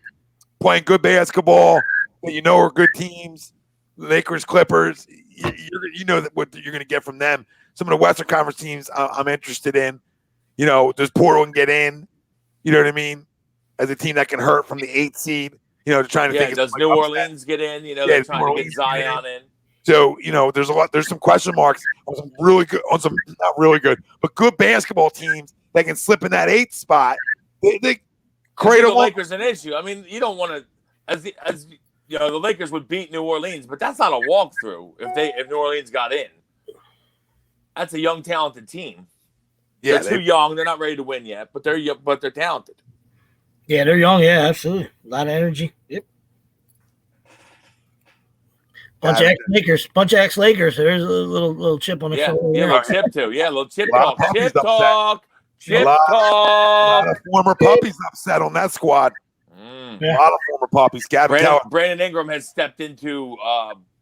playing good basketball that are good teams. Lakers, Clippers. You know that what you're going to get from them. Some of the Western Conference teams I'm interested in. Does Portland get in? You know what I mean? As a team that can hurt from the 8th seed. Trying to think. Does New Orleans get in? They're trying to get Zion in. So there's some question marks on some really good, on some not really good, but good basketball teams that can slip in that 8th spot. They create the Lakers an issue. I mean, you don't want to the Lakers would beat New Orleans, but that's not a walkthrough if New Orleans got in. That's a young, talented team. Yeah, they're too young. They're not ready to win yet, but they're talented. Yeah, they're young. Yeah, absolutely. A lot of energy. Yep. Bunch of ex-Lakers. There's a little chip on the shoulder. Yeah, little chip too. Yeah, little chip talk. Chip A lot of former puppies upset on that squad. Yeah. A lot of former puppies. Brandon Ingram has stepped into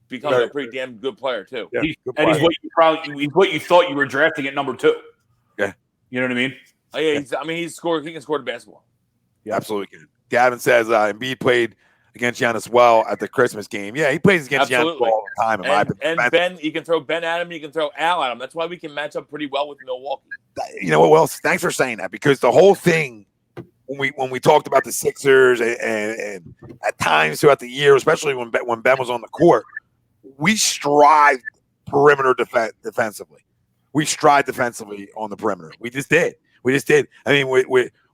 becoming a pretty damn good player too. Yeah, He's what you thought you were drafting at number 2. Yeah, you know what I mean. Oh, yeah, he can score the basketball. Yeah, absolutely can. Gavin says Embiid played against Giannis well at the Christmas game. Yeah, he plays against Giannis all the time. And Ben, you can throw Ben at him, you can throw Al at him. That's why we can match up pretty well with Milwaukee. You know what? Well, thanks for saying that because the whole thing when we talked about the Sixers and at times throughout the year, especially when Ben was on the court, we strived perimeter defensively. We strived defensively on the perimeter. We just did. I mean,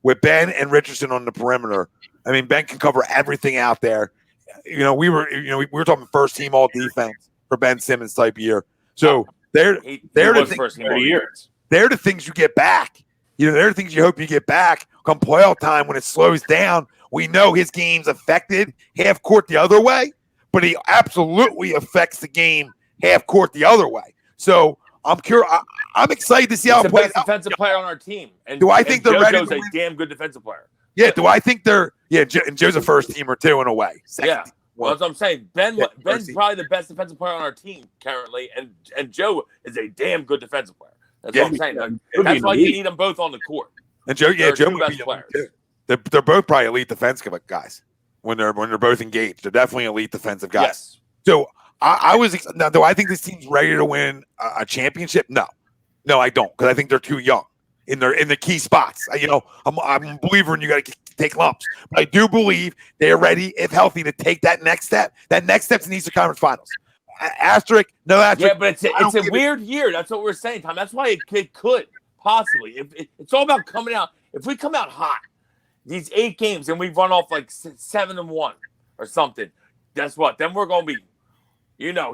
with Ben and Richardson on the perimeter, I mean, Ben can cover everything out there. We were talking first team all defense for Ben Simmons type year. So they're the things you get back. They're the things you hope you get back come playoff time when it slows down. We know his game's affected half court the other way, but he absolutely affects the game half court the other way. So I'm curious. I'm excited to see how it plays. He's the best defensive player on our team. And do I think they're ready? Joe's a damn good defensive player. Yeah. Do I think they're? Yeah. And Joe's a first teamer too, in a way. Well, that's what I'm saying. Ben's probably the best defensive player on our team currently, and Joe is a damn good defensive player. That's what I'm saying. That's why you need them both on the court. And Joe, Joe would be players. Too. They're both probably elite defensive guys when they're both engaged. They're definitely elite defensive guys. Yes. So I was now. Do I think this team's ready to win a championship? No, I don't, because I think they're too young in the key spots. I'm a believer in you got to take lumps, but I do believe they are ready, if healthy, to take that next step. That next step's in the Eastern Conference Finals. Asterisk, no asterisk. Yeah, but it's a weird year. That's what we're saying, Tom. That's why it could possibly. It's all about coming out. If we come out hot, these 8 games, and we run off like 7-1 or something, guess what? Then we're gonna be,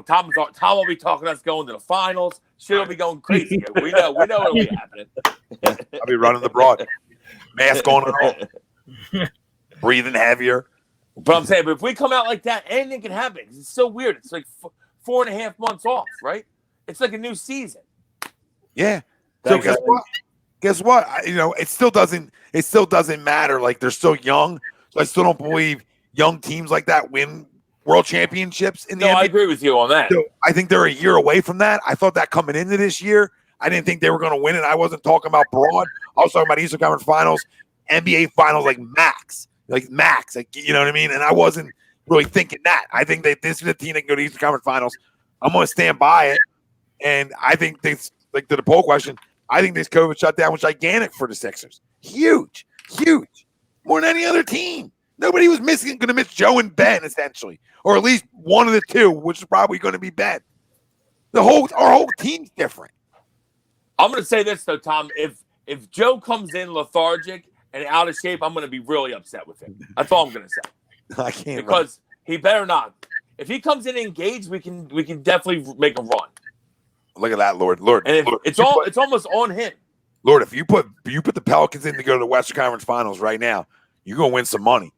Tom will be talking us going to the finals. Shit will be going crazy. We know what'll be happening. I'll be running the broad, mask on and on, breathing heavier. But I'm saying, but if we come out like that, anything can happen. It's so weird. It's like 4.5 months off, right? It's like a new season. Yeah. So Thanks, guess Evan. what? Guess what? It still doesn't matter. Like they're still young. So I still don't believe young teams like that win world championships in the No, I NBA. agree with you on that. So I think they're a year away from that. I thought that coming into this year, I didn't think they were going to win it. I wasn't talking about broad. I was talking about Eastern Conference Finals, NBA Finals, like max, like you know what I mean. And I wasn't really thinking that. I think that this is a team that can go to Eastern Conference Finals. I'm going to stand by it, and I think this, like to the poll question, I think this COVID shutdown was gigantic for the Sixers. Huge, more than any other team. Nobody was going to miss Joe and Ben essentially, or at least one of the two, which is probably going to be Ben. Our whole team's different. I'm going to say this though, Tom. If Joe comes in lethargic and out of shape, I'm going to be really upset with him. That's all I'm going to say. I can't Because he better not. If he comes in engaged, we can definitely make a run. look at that, Lord. And if Lord, it's almost on him. Lord, if you put the Pelicans in to go to the Western Conference Finals right now, you're gonna win some money.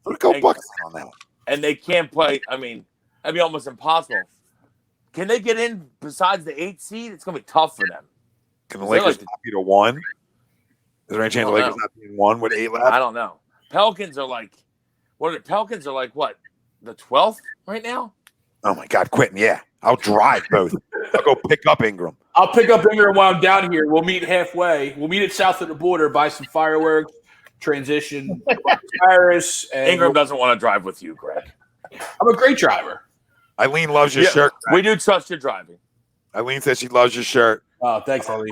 Put a couple bucks on that one. And they can't play. I mean, that'd be almost impossible. Can they get in besides the 8th seed? It's gonna be tough for them. Can the Lakers not be the 1? Is there any chance the I don't Lakers know. not being 1 with 8 left? I don't know. Pelicans are like what? The 12th right now? Oh my God, Quentin! Yeah, I'll drive both. I'll go pick up Ingram. I'll pick up Ingram while I'm down here. We'll meet halfway. We'll meet at south of the border, buy some fireworks, transition Paris. And Ingram doesn't want to drive with you, Greg. I'm a great driver. Eileen loves your shirt. We do trust your driving. Eileen says she loves your shirt. Oh, thanks, Ellie.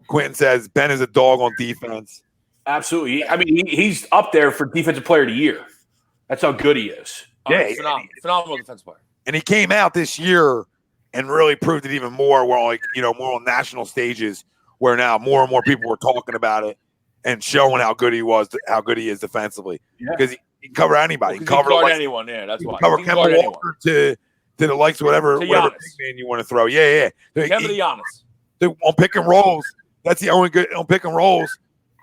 Quentin says Ben is a dog on defense. Absolutely. I mean, he's up there for Defensive Player of the Year. That's how good he is. Yeah, phenomenal defense player. And he came out this year and really proved it even more. Where more on national stages, where now more and more people were talking about it and showing how good he was, how good he is defensively. Because he can cover anybody. He can cover guard anyone. Yeah, that's why. Cover Kemba Walker to the likes of whatever big Giannis. man you want to throw. Yeah. Kemba to Giannis. On pick and rolls, that's the only good on pick and rolls.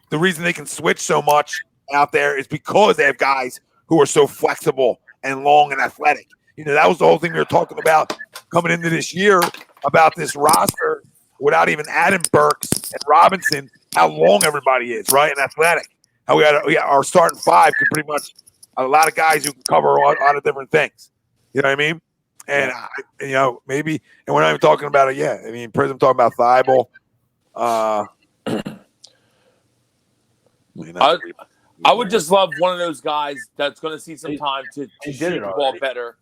The reason they can switch so much out there is because they have guys who are so flexible and long and athletic. That was the whole thing we were talking about coming into this year about this roster without even adding Burks and Robinson, how long everybody is, right? And athletic. How we got our starting 5 could pretty much a lot of guys who can cover a lot of different things. You know what I mean? And maybe, and we're not even talking about it yet. I mean, Prism talking about Thibault. I would just love one of those guys that's going to see some time to shoot the ball better.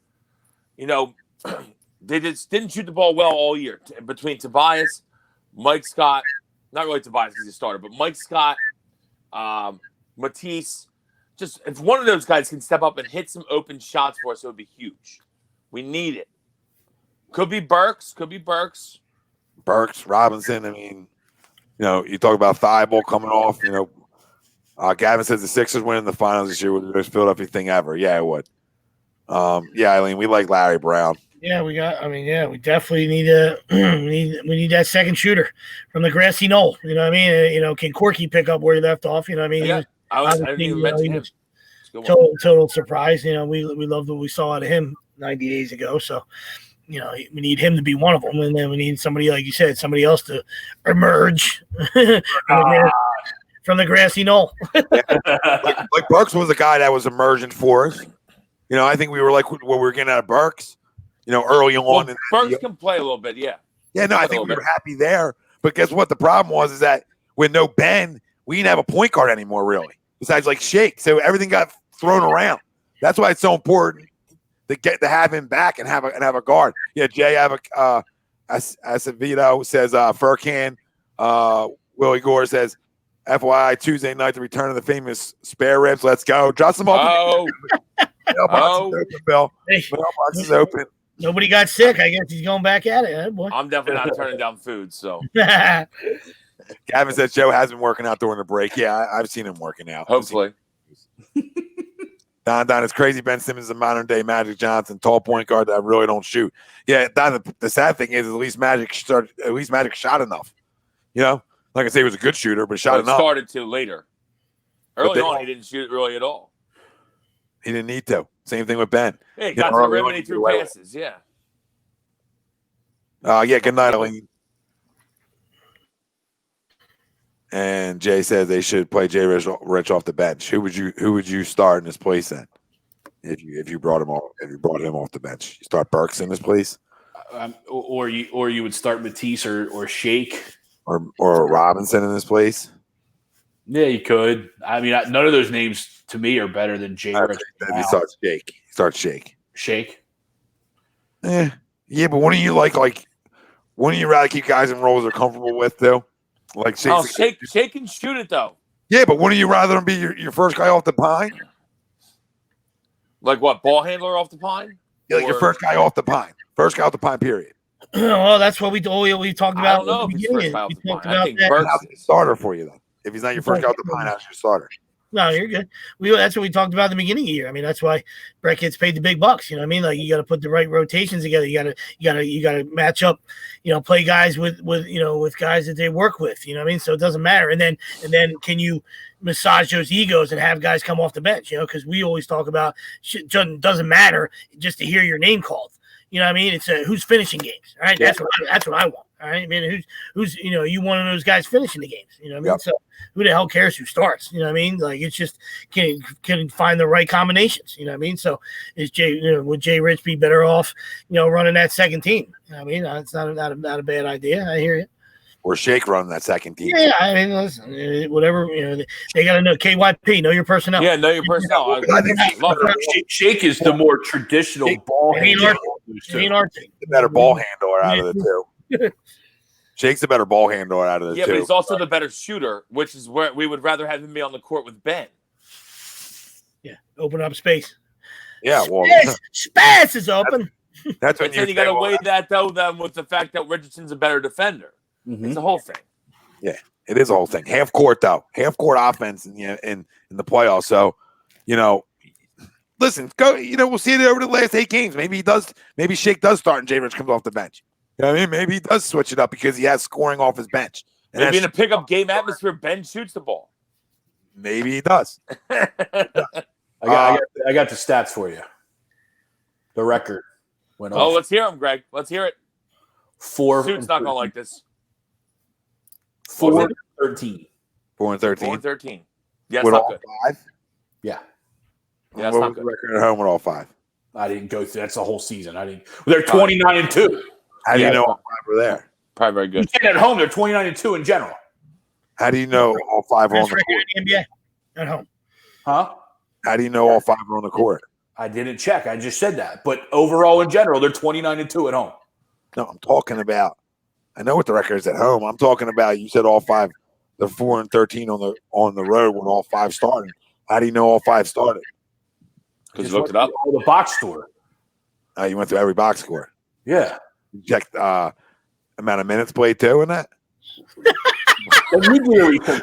They just didn't shoot the ball well all year. Between Tobias, Mike Scott, not really Tobias because he started, but Mike Scott, Matisse. Just if one of those guys can step up and hit some open shots for us, it would be huge. We need it. Could be Burks. Burks, Robinson. I mean, you talk about Thibault coming off. Gavin says the Sixers winning the finals this year would be the most Philadelphia thing ever. Yeah, it would. Eileen, we like Larry Brown. Yeah, we definitely need we need that second shooter from the grassy knoll. You know what I mean? Can Corky pick up where he left off? You know what I mean? Yeah, I didn't even mention him. Total surprise. We loved what we saw out of him 90 days ago. So, we need him to be one of them, and then we need somebody, like you said, somebody else to emerge from the grassy knoll. like Burks was a guy that was emerging for us. I think we were like what we were getting out of Burks. Early on. Well, Burks can play a little bit, yeah. Yeah, no, I think we were happy there. But guess what? The problem was that with no Ben, we didn't have a point guard anymore, really. Besides like Shake, so everything got thrown around. That's why it's so important to have him back and have a guard. Yeah, Jay Acevedo says Furkan. Willie Gore says, FYI, Tuesday night, the return of the famous spare ribs. Let's go. Drop some open. Mailbox is open, Bill. Mailbox is open. Nobody got sick. I guess he's going back at it, boy. I'm definitely not turning down food, so. Gavin says Joe has been working out during the break. Yeah, I've seen him working out. Hopefully. Don, it's crazy. Ben Simmons is a modern day Magic Johnson, tall point guard that really don't shoot. Yeah, Don, the sad thing is at least Magic shot enough. Like I say, he was a good shooter, but shot enough. Started to later. Early on, he didn't shoot really at all. He didn't need to. Same thing with Ben. Yeah, he got to the rim and he threw passes. Yeah. Yeah, good night, Elaine. And Jay says they should play Jay Rich off the bench. Who would you start in his place then? If you brought him off the bench, you start Burks in his place, or you would start Matisse or Shake or Robinson in his place. Yeah, you could. I mean, none of those names to me are better than Jay Rich. Then he starts Shake. Shake. Yeah, but wouldn't you wouldn't you rather keep guys in roles they're comfortable with too? Like Shake and shoot it though. Yeah, but wouldn't you rather him be your first guy off the pine? Like what, ball handler off the pine? Yeah, like your first guy off the pine. First guy off the pine, period. Well, that's what we talked about. I don't know if he's first guy off the pine. I think Burks is the starter for you then. If he's not your first guy off the pine, how's your starter? No, you're good. That's what we talked about in the beginning of the year. I mean, that's why Brett gets paid the big bucks. You know what I mean? Like, you got to put the right rotations together. You got to match up. Play guys with guys that they work with. You know what I mean? So it doesn't matter. And then can you massage those egos and have guys come off the bench? Because we always talk about shit doesn't matter just to hear your name called. You know what I mean? It's who's finishing games. All right, that's what I want. All right, I mean, who's you one of those guys finishing the games. You know what I mean? Yep. So who the hell cares who starts? You know what I mean? Like, it's just can find the right combinations. You know what I mean? So would Jay Rich be better off running that second team? You know what I mean? It's not a bad idea. I hear you. Or Shake running that second team. Yeah, I mean, listen, whatever. They got to know KYP, know your personnel. Yeah, know your personnel. I think Shake is the more traditional ball handler. The better ball handler out of the two. Shake's the better ball handler out of the two. Yeah, but he's also the better shooter, which is where we would rather have him be on the court with Ben. Yeah, open up space. Yeah, well, space is open. That's when you got to weigh that though then with the fact that Richardson's a better defender. Mm-hmm. It's a whole thing. Yeah, it is a whole thing. Half court though, half court offense in the playoffs. So, listen, go. We'll see it over the last 8 games. Maybe he does. Maybe Shake does start and Jay Rich comes off the bench. You know what I mean? Maybe he does switch it up because he has scoring off his bench. And maybe in a pickup game atmosphere, Ben shoots the ball. Maybe he does. I got the stats for you. The record went off. Let's hear him, Greg. Let's hear it. 4. Suit's not gonna like this. 4-13. 4-13. 4-13. Yeah, it's with not all good. 5. Yeah. Yeah, that's what not was good. the record at home with all 5? I didn't go through. That's the whole season. They're 29-2. How do you know all 5 were there? Probably very good. And at home, they're 29-2 in general. How do you know all 5 are on the court? In the NBA at home. Huh? How do you know all 5 are on the court? I didn't check. I just said that. But overall, in general, they're 29-2 at home. No, I'm talking about. I know what the record is at home. I'm talking about. You said all 5. They're 4-13 on the road when all 5 started. How do you know all 5 started? Because you looked it up. The box score. You went through every box score. Yeah. You checked amount of minutes played too in that.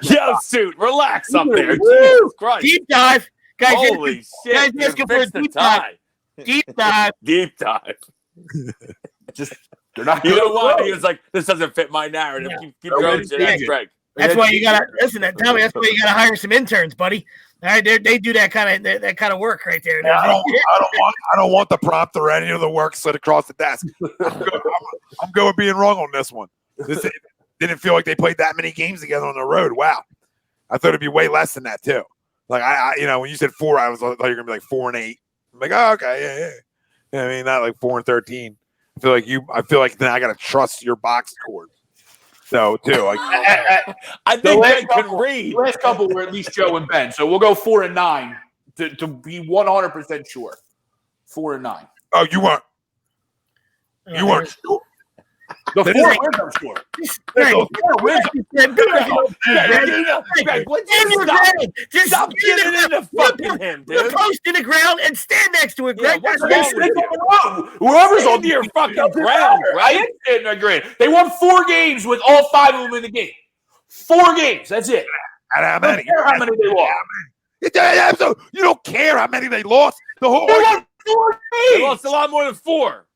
Yo, Suit, relax up there. Woo! Jesus Christ. Deep dive, guys. Holy shit! Guys, asking for a deep dive. Deep dive. Deep dive. Just they're not. You know what? He was like, "This doesn't fit my narrative." Yeah. Keep going, Greg. That's why you gotta listen. Tell me, that's why you gotta hire some interns, buddy. All right, they do that kind of work right there. Yeah, I don't want the prompt or any of the work slid across the desk. I'm going being wrong on this one. This didn't feel like they played that many games together on the road. Wow, I thought it'd be way less than that too. Like I when you said 4, I thought you were gonna be like 4-8. I'm like, oh, okay, yeah. You know what I mean, not like 4-13. I feel like then I gotta trust your box score. So too, like I think Ben can read. The last couple were at least Joe and Ben, so we'll go 4-9 to be 100% sure. 4-9. oh, you weren't sure. The 4 wins, I'm sure. Greg, Stop giving in to fucking him, Put a dude. post in the ground and stand next to it, Greg. Yeah, what's That's wrong with you? Whoever's Stand on to your fucking ground, I right? am standing their ground. They won 4 games with all 5 of them in the game. 4 games. That's it. And how I don't many? care how many they lost. You don't care how many they lost. The whole They won 4 They games. lost a lot more than 4.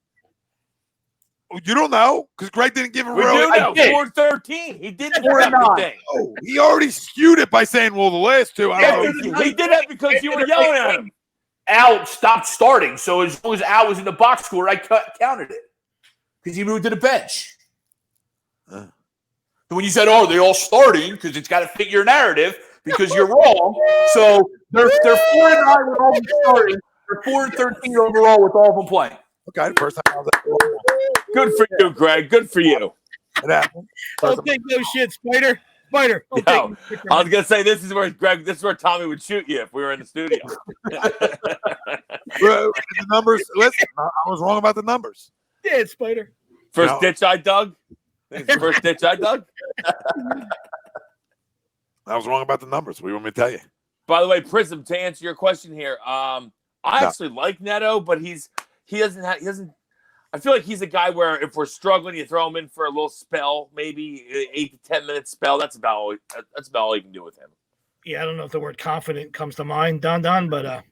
you don't know because Greg didn't give a We real. do know. I did. 4-13. He didn't do 4-9. everything. Oh, he already skewed it by saying, "Well, the last 2." I don't know. He did that because you were yelling at him. Al stopped starting. So as long as Al was in the box score, I counted it because he moved to the bench. So when you said, "Oh, they're all starting," because it's got to fit your narrative, because you're wrong. So they're 4-9 with all of them starting. They're 4-13 overall with all of them playing. Okay, first time I was at Good for you, Greg. Good for you. it happened. Don't take no shit, Spider. Spider. Don't Yo, take no shit I from was gonna say this is where Tommy would shoot you if we were in the studio. The numbers. Listen, I was wrong about the numbers. me. Yeah, Spider. First No. ditch I dug. Think it's the first ditch I dug. I was wrong about the numbers. What do you want me to tell you? By the way, Prism, to answer your question here, I actually like Neto, but he doesn't. I feel like he's a guy where if we're struggling, you throw him in for a little spell, maybe 8 to 10 minute spell. That's about all you can do with him. Yeah, I don't know if the word confident comes to mind, Don, but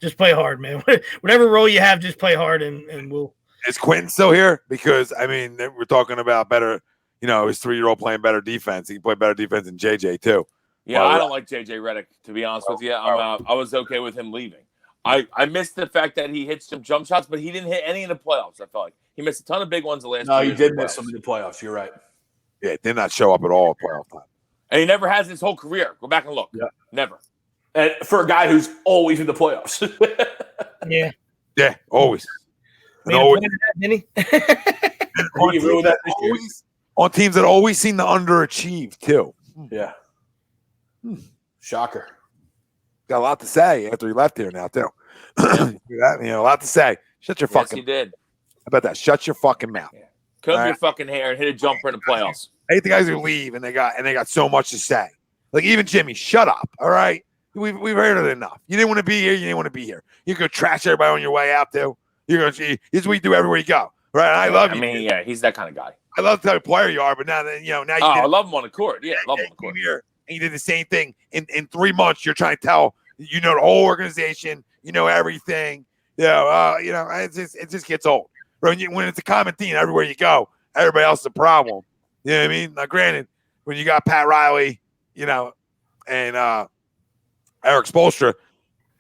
just play hard, man. Whatever role you have, just play hard, and we'll. Is Quentin still here? Because I mean, we're talking about better. You know, his 3-year-old playing better defense. He can play better defense than JJ too. Yeah, Well, I don't like JJ Redick, to be honest with you. I was okay with him leaving. I missed the fact that he hit some jump shots, but he didn't hit any in the playoffs. I felt like he missed a ton of big ones the last. No, 2 he years did in the miss playoffs. some in the playoffs. You're right. Yeah, did not show up at all at playoff time. And he never has his whole career. Go back and look. Yeah. Never. And for a guy who's always in the playoffs. Yeah. Yeah, always. And Made a always point of that, didn't he? on, He ruined that this year. on teams that always seem to underachieve too. Yeah. Shocker. Got a lot to say after he left here now too. A lot to say. Shut your Yes, fucking. he did. How about that? Shut your fucking mouth. Comb All your right. fucking hair and hit a jumper in the playoffs. I hate the guys who leave and they got so much to say. Like even Jimmy, shut up. All right, we've heard it enough. You didn't want to be here. You didn't want to be here. You go trash everybody on your way out too. You're gonna see. This is what you do everywhere you go. Right? And I love you. I mean, yeah, he's that kind of guy. I love the type of player you are, but now that now you Oh, did I love him on the court. Yeah, love him on the came court. here and you did the same thing in 3 months. You're trying to tell the whole organization, everything. It just gets old. When it's a common theme everywhere you go, everybody else is a problem. You know what I mean? Now, granted, when you got Pat Riley, and Eric Spoelstra,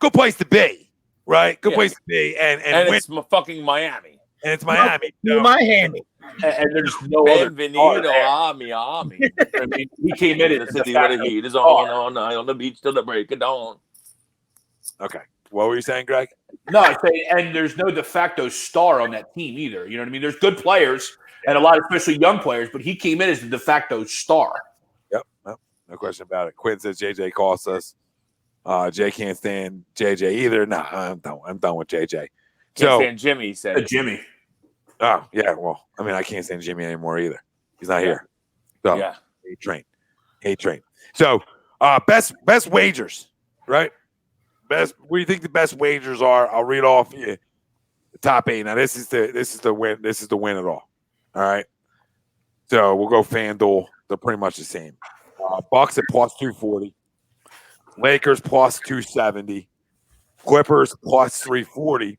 good place to be, right? Good Yeah. place to be, and win, it's fucking Miami. and it's Miami. Do my handy. And there's no other. Benvenido, there. Ami. I mean, he came in The as city the where the facto heat is star. on all night on the beach till the break of dawn. Okay, what were you saying, Greg? No, I say, and there's no de facto star on that team either. You know what I mean? There's good players and a lot, especially young players, but he came in as the de facto star. Yep, no question about it. Quinn says JJ costs us. Jay can't stand JJ either. Nah, I'm done with JJ. Can't So, stand Jimmy, he said. Jimmy. oh yeah, well, I mean, I can't stand Jimmy anymore either. He's not here. So, Yeah. hate train. So, best wagers, right? Best. What do you think the best wagers are? I'll read off the top 8. Now, this is the win. This is the win it all. All right. So we'll go FanDuel. They're pretty much the same. Bucks at plus 240. Lakers plus 270. Clippers plus 340.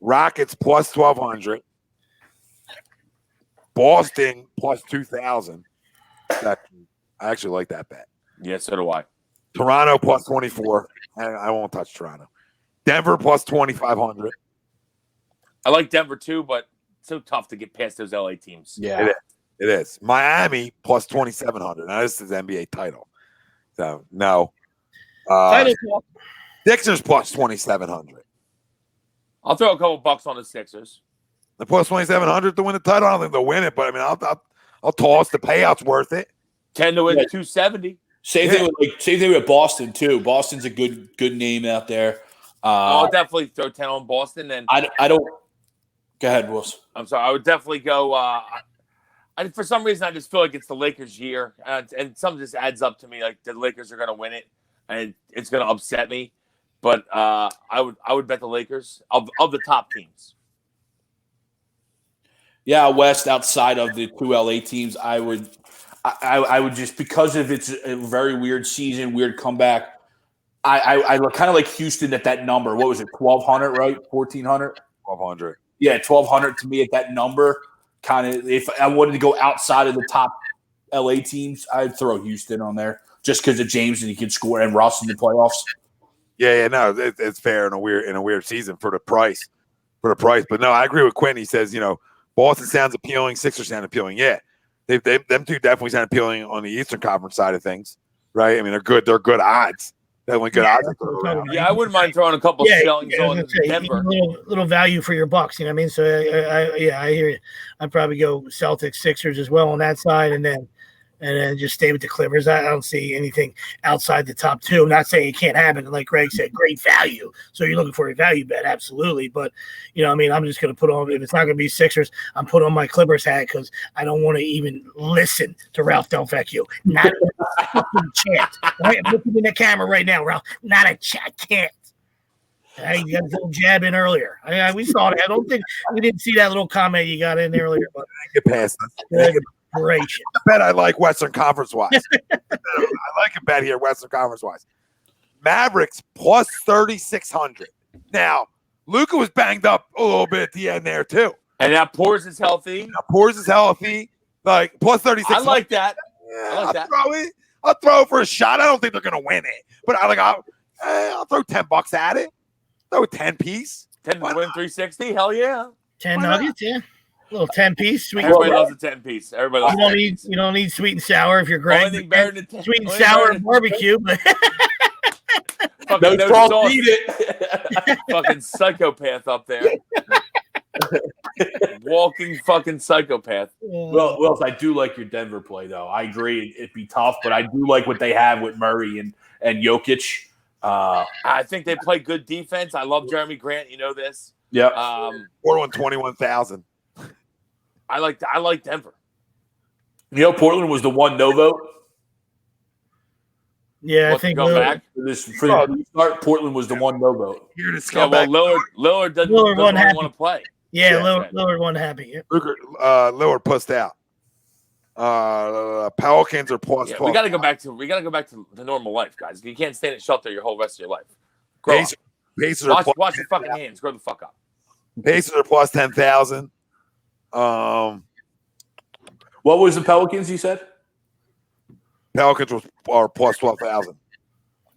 Rockets plus 1200. Boston plus 2000. I actually like that bet. Yeah, so do I. Toronto plus 24. I won't touch Toronto. Denver plus 2500. I like Denver too, but it's so tough to get past those LA teams. Yeah. It is. Miami plus 2700. Now this is NBA title. So no. Title talk. Sixers plus 2700. I'll throw a couple bucks on the Sixers. The plus 2700 to win the title. I don't think they'll win it, but I mean, I'll toss. The payout's worth it. 10 to win Yeah. 270. Same thing with Boston too. Boston's a good name out there. I'll definitely throw 10 on Boston. And I don't. Go ahead, Wilson. I'm sorry, I would definitely go. For some reason, I just feel like it's the Lakers' year, and something just adds up to me like the Lakers are going to win it, and it's going to upset me. But I would bet the Lakers of the top teams. Yeah, West outside of the 2 LA teams, I would just, because of it's a very weird season, weird comeback. I kind of like Houston at that number. What was it, 1,200, right? 1,400? 1200. Yeah, 1,200 to me at that number. Kind of, if I wanted to go outside of the top LA teams, I'd throw Houston on there just because of James and he can score and Russ in the playoffs. Yeah, no, it's fair in a weird season for the price. But no, I agree with Quinn. He says, Boston sounds appealing, Sixers sound appealing. Yeah, them two definitely sound appealing on the Eastern Conference side of things, right? I mean, they're good odds. Definitely good odds. Yeah, I wouldn't mind throwing a couple shillings on Denver. Little value for your bucks, you know what I mean? So I hear you. I'd probably go Celtics, Sixers as well on that side, and then just stay with the Clippers. I don't see anything outside the top two. I'm not saying it can't happen. Like Greg said, great value. So you're looking for a value bet, absolutely. But I'm just going to put on. If it's not going to be Sixers, I'm putting on my Clippers hat because I don't want to even listen to Ralph Delvecchio. Not a fucking chance. Right? I'm looking in the camera right now, Ralph. Not a chat. Can't. You got a little jab in earlier. We saw that. I don't think we didn't see that little comment you got in earlier. But get past that. Great. I bet I like Western Conference wise. I like a bet here, Western Conference wise. Mavericks plus 3,600. Now, Luka was banged up a little bit at the end there too. And now Porz is healthy. Like plus 3,600. I like that. Yeah, I'll throw it for a shot. I don't think they're gonna win it, but I'll throw $10 at it. Throw a 10 piece. 10 to win 360. Hell yeah. 10 nuggets. Yeah. A little 10-piece. Sweet. Everybody loves a 10-piece. Everybody loves you don't need sweet and sour if you're Greg. Only thing better than sweet and sour barbecue. But fucking no sauce, eat it. Fucking psychopath up there. Walking fucking psychopath. Well, I do like your Denver play, though. I agree it'd be tough, but I do like what they have with Murray and Jokic. I think they play good defense. I love Jeremy Grant. You know this. Yeah. Portland 21,000. I like Denver. Portland was the one no vote. Yeah, I think go back for the start. Portland was the one no vote. Here to Lillard doesn't want to play. Yeah, Lillard wasn't happy. Yeah. Lillard pussed out. Pelicans are plus 12. We got to go back to the normal life, guys. You can't stay in a shelter your whole rest of your life. Pacers wash your fucking hands. Grow the fuck up. Pacers are plus 10,000. What was the Pelicans? You said Pelicans are plus 12,000.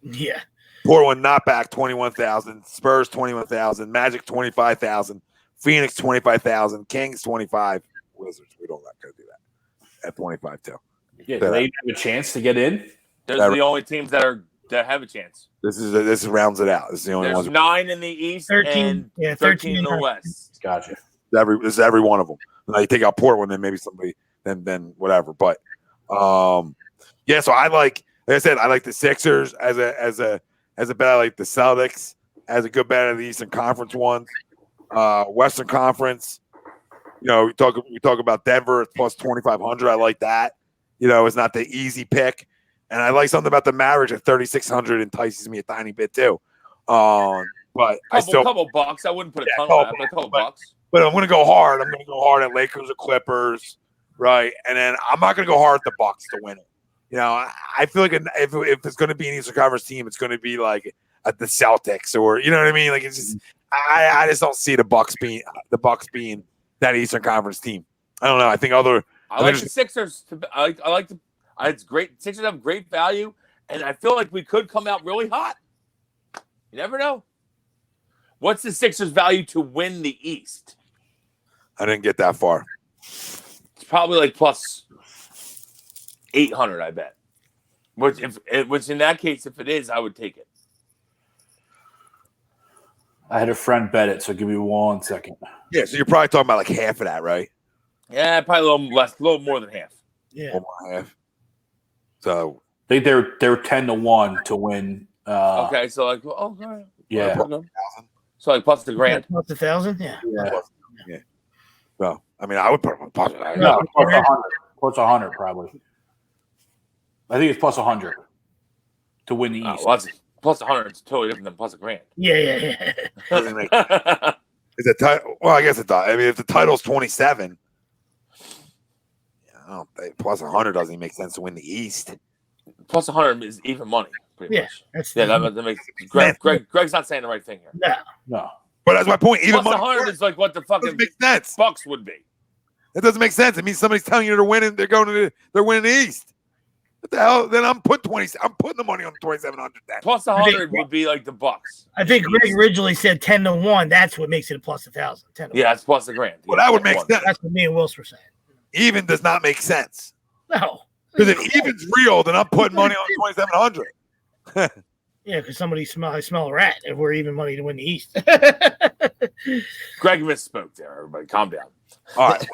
Yeah. Portland not back 21,000. Spurs 21,000. Magic 25,000. Phoenix 25,000. Kings 25. Wizards, we don't like to do that at 25 too. Yeah, do they have a chance to get in? Those are the only temes that have a chance. This rounds it out. This is the only one. There's 9 in the East 13, and 13 in the West. Gotcha. This is every one of them. Now you take out Portland, then maybe somebody, then whatever. But yeah. So like I said, I like the Sixers as a bet. I like the Celtics as a good bet of the Eastern Conference ones. Western Conference, we talk about Denver. It's plus 2,500. I like that. It's not the easy pick, and I like something about the Mavericks at 3,600 entices me a tiny bit too. But couple bucks. I wouldn't put a ton on that, but a couple bucks. But I'm going to go hard. I'm going to go hard at Lakers or Clippers, right? And then I'm not going to go hard at the Bucks to win it. I feel like if it's going to be an Eastern Conference team, it's going to be like at the Celtics or you know what I mean. Like it's just I just don't see the Bucks being that Eastern Conference team. I don't know. I think I like the Sixers. It's great. Sixers have great value, and I feel like we could come out really hot. You never know. What's the Sixers' value to win the East? I didn't get that far. It's probably like plus 800, I bet. Which in that case, if it is, I would take it. I had a friend bet it, so give me 1 second. Yeah, so you're probably talking about like half of that, right? Yeah, probably a little less, a little more than half. Yeah, more than half. So they're 10-1 to win. Okay, so like, all right. Yeah. So like plus the grand. Plus 1,000. Yeah. Yeah. So I mean, I would put plus. No, plus 100. Plus 100 probably. I think it's plus 100 to win the East. Plus 100 is totally different than plus a grand. Yeah. Is it title? Well, I guess it does. I mean, if the title's 27, I don't think plus 100 doesn't even make sense to win the East. Plus 100 is even money, pretty much. That makes Greg's not saying the right thing here. No. But that's my point. Even plus 100 is like what the fucking Bucks would be. It doesn't make sense. It means somebody's telling you they're winning. They're winning the East. What the hell? Then I'm putting the money on 2,700. Then Plus 100 would be like the Bucks. I think Greg originally said 10-1. That's what makes it a plus 1,000. 10 to Yeah, it's plus $1,000. well, that would make sense. That's what me and Wills were saying. Even does not make sense. No. Because if even's real, then I'm putting money on 2,700. Yeah, because I smell a rat if we're even money to win the East. Greg misspoke there, everybody. Calm down. All right.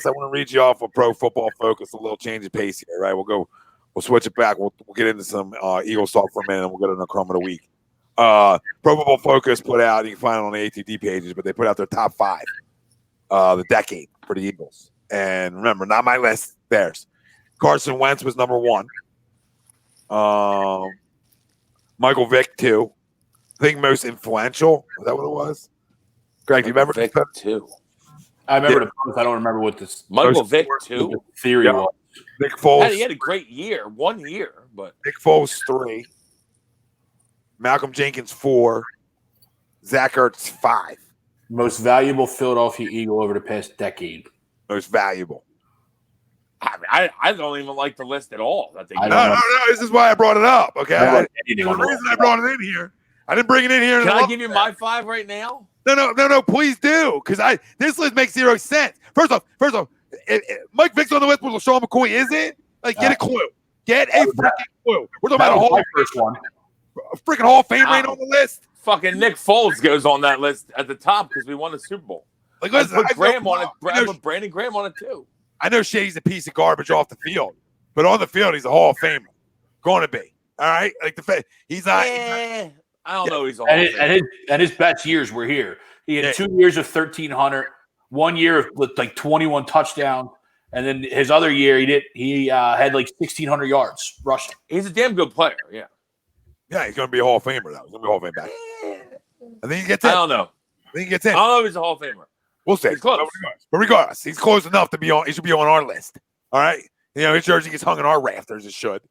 I want to read you off of Pro Football Focus, a little change of pace here, right? We'll switch it back. We'll get into some Eagles talk for a minute, and we'll get into Crumb of the Week. Pro Football Focus put out, you can find it on the ATD pages, but they put out their top 5 the decade for the Eagles. And remember, not my list, theirs. Carson Wentz was number 1. Michael Vick 2. I think most influential. Is that what it was? Greg, do you remember Vick 2? I remember the post. I don't remember what this Michael Vick 2? theory was. Nick Foles. He had a great year, 1 year, but Nick Foles 3. Malcolm Jenkins 4. Zach Ertz 5. Most valuable Philadelphia Eagle over the past decade. Most valuable. I don't even like the list at all. That they No. This is why I brought it up. Okay. The Anything on reason I brought it in here, I didn't bring it in here. Can I give you my 5 right now? No, please do, because this list makes 0 sense. First off, Mike Vick's on the list, but LaShawn McCoy isn't. Like, get a clue. Get a freaking clue. We're talking about a freaking Hall of Fame ain't on the list. Fucking Nick Foles goes on that list at the top because we won the Super Bowl. Like, I listen, put Graham on it. I put Brandon Graham on it too. I know Shea's a piece of garbage off the field, but on the field, he's a Hall of Famer. Going to be. All right? Like, he's not. I don't know. He's a Hall of Famer. And his best years were here. He had 2 years of 1,300, 1 year of like 21 touchdowns, and then his other year he had like 1,600 yards rushing. He's a damn good player. Yeah. Yeah, he's going to be a Hall of Famer, though. He's going to be a Hall of Fame back. I think he gets in. I don't know. I think he gets in. I don't know if he's a Hall of Famer. We'll see. He's close. But regardless, he's close enough to be on. He should be on our list. All right. You know, his jersey gets hung in our rafters. It should.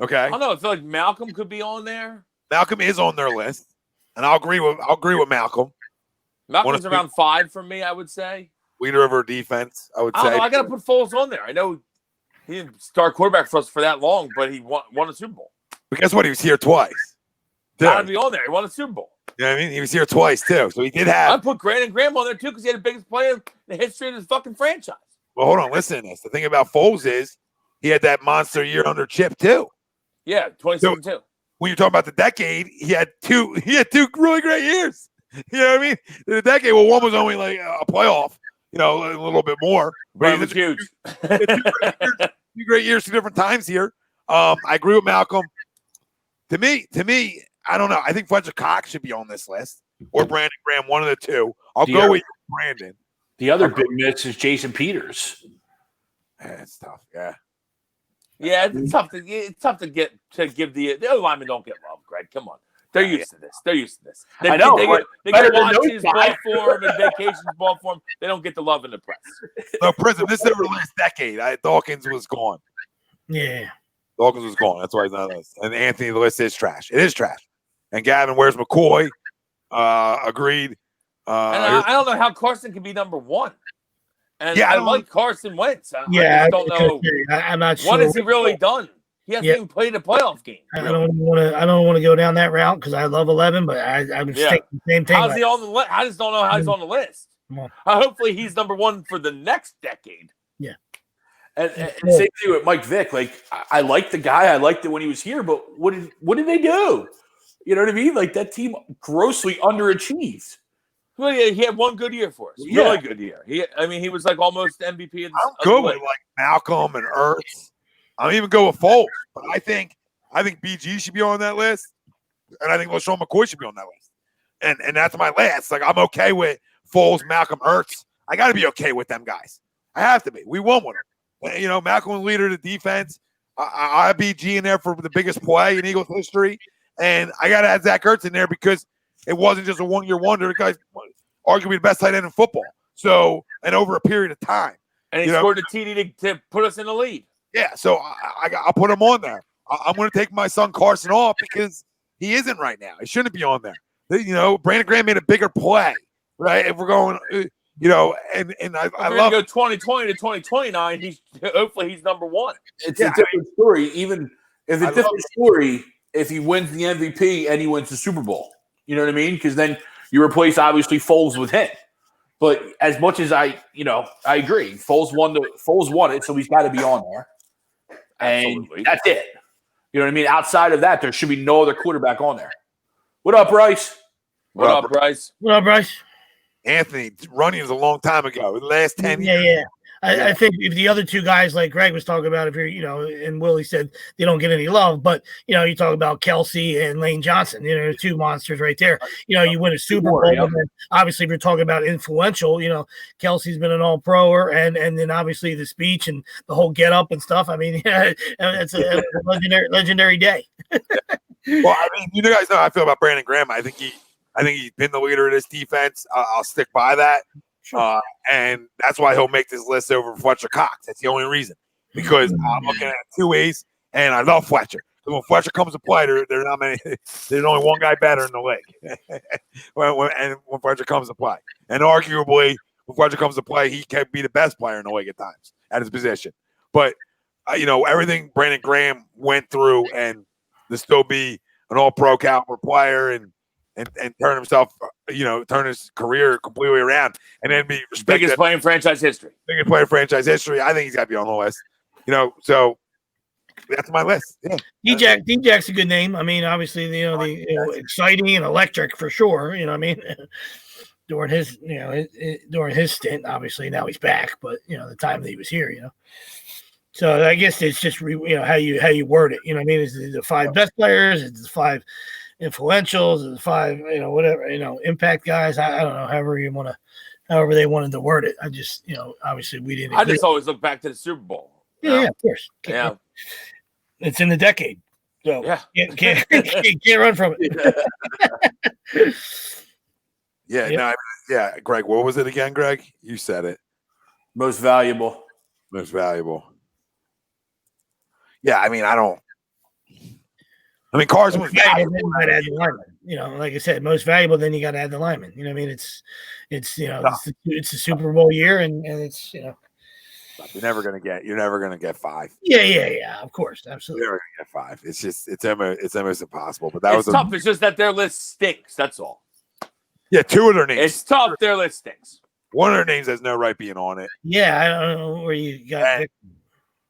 Okay. I don't know. I feel like Malcolm could be on there. Malcolm is on their list, and I'll agree with Malcolm. Malcolm's around 5 for me, I would say. Leader of our defense, I would I don't say. know. I got to put Foles on there. I know he didn't start quarterback for us for that long, but he won a Super Bowl. But guess what? He was here twice. Got to be on there. He won a Super Bowl. You know what I mean? He was here twice too, so he did have. I put Brandon Graham on there too because he had the biggest play in the history of his fucking franchise. Well, hold on, listen to this. The thing about Foles is he had that monster year under Chip too. Yeah, 2017 too. When you're talking about the decade, he had two really great years. You know what I mean? The decade, well, one was only like a playoff, you know, a little bit more. But it was huge. Two great years, 2 different times here. I agree with Malcolm. To me, I don't know. I think Fletcher Cox should be on this list, or Brandon Graham, one of the two. I'll go with Brandon. The other big miss is Jason Peters. It's tough. Yeah. Yeah, it's tough to give the other linemen don't get love, Greg. Come on. They're used to this. I know. They get watches ball form and vacations ball form. They don't get the love in the press. No, Prism, this is the last decade. Dawkins was gone. Yeah. Dawkins was gone. That's why he's not on the list. And Anthony, the list is trash. It is trash. And Gavin, where's McCoy? Agreed. And I don't know how Carson can be number 1. And Yeah, I like Carson Wentz. I Yeah. just don't know. I'm not sure. What has he really done? He hasn't even played a playoff game. I don't want to go down that route because I love 11, but I would stick the same thing. How's he on the list? I just don't know how he's on the list. Come on. Hopefully he's number 1 for the next decade. Yeah. And same thing with Mike Vick. Like, I like the guy. I liked it when he was here, but what did they do? You know what I mean? Like, that team grossly underachieved. Well, yeah, he had one good year for us. Yeah. Really good year. He was like almost MVP. I'm good with like Malcolm and Ertz. I'll even go with Foles, but I think BG should be on that list, and I think LaShawn McCoy should be on that list. And that's my last. Like, I'm okay with Foles, Malcolm, Ertz. I got to be okay with them guys. I have to be. We won with them. You know, Malcolm was leader of the defense. I have BG in there for the biggest play in Eagles history, and I got to add Zach Ertz in there because it wasn't just a one-year wonder. The guy's arguably the best tight end in football. So, and over a period of time. And he scored a TD to put us in the lead. Yeah, so I'll put him on there. I'm going to take my son Carson off because he isn't right now. He shouldn't be on there. You know, Brandon Graham made a bigger play, right? If we're going, and I If we're love gonna go 2020 to 2029. Hopefully he's number one. It's a different story. Even if it's a different story, if he wins the MVP and he wins the Super Bowl, you know what I mean? Because then you replace obviously Foles with him. But as much as I agree, Foles won it, so he's got to be on there. And Absolutely. that's it. You know what I mean? Outside of that, there should be no other quarterback on there. What up, Bryce? What up, Bryce? What up, Bryce? Anthony running was a long time ago. The last 10 years. Yeah. I think if the other two guys, like Greg was talking about, if you're, and Willie said they don't get any love, but you talk about Kelsey and Lane Johnson, two monsters right there. You win a Super Bowl, and then obviously if you're talking about influential, Kelsey's been an All-Pro, and then obviously the speech and the whole get up and stuff. I mean, it's a legendary day. Well, I mean, you guys know how I feel about Brandon Graham. I think he's been the leader of this defense. I'll stick by that. Sure. And that's why he'll make this list over Fletcher Cox. That's the only reason. Because I'm looking at it two ways, and I love Fletcher. So when Fletcher comes to play, there's not many. There's only one guy better in the league. when Fletcher comes to play, and arguably when Fletcher comes to play, he can be the best player in the league at times at his position. But everything Brandon Graham went through, and to still be an All-Pro caliber player, and turn himself, turn his career completely around, and then be respected. Biggest player in franchise history. Biggest player in franchise history. I think he's got to be on the list. So that's my list. Yeah. D-Jack's a good name. I mean, obviously, exciting and electric for sure. During his, during his stint, obviously now he's back, but the time that he was here, So I guess it's just how you word it. Is it the five best players? Is it the five influentials, and 5, whatever, impact guys. I don't know, however they wanted to word it. I just, obviously we didn't. I just always look back to the Super Bowl. Yeah, of course. Yeah, it's in the decade, so yeah, can't run from it. Yeah. Greg, what was it again? Greg, you said it. Most valuable. Yeah, I mean, Carson was valuable. Like I said, most valuable. Then you got to add the lineman. It's it's the Super Bowl year, and it's You're never gonna get 5. Yeah. Of course, absolutely. You're never gonna get 5. It's just it's almost impossible. But that was tough. It's just that their list stinks. That's all. Yeah, 2 of their names. It's tough. Their list stinks. One of their names has no right being on it. Yeah, I don't know where you got.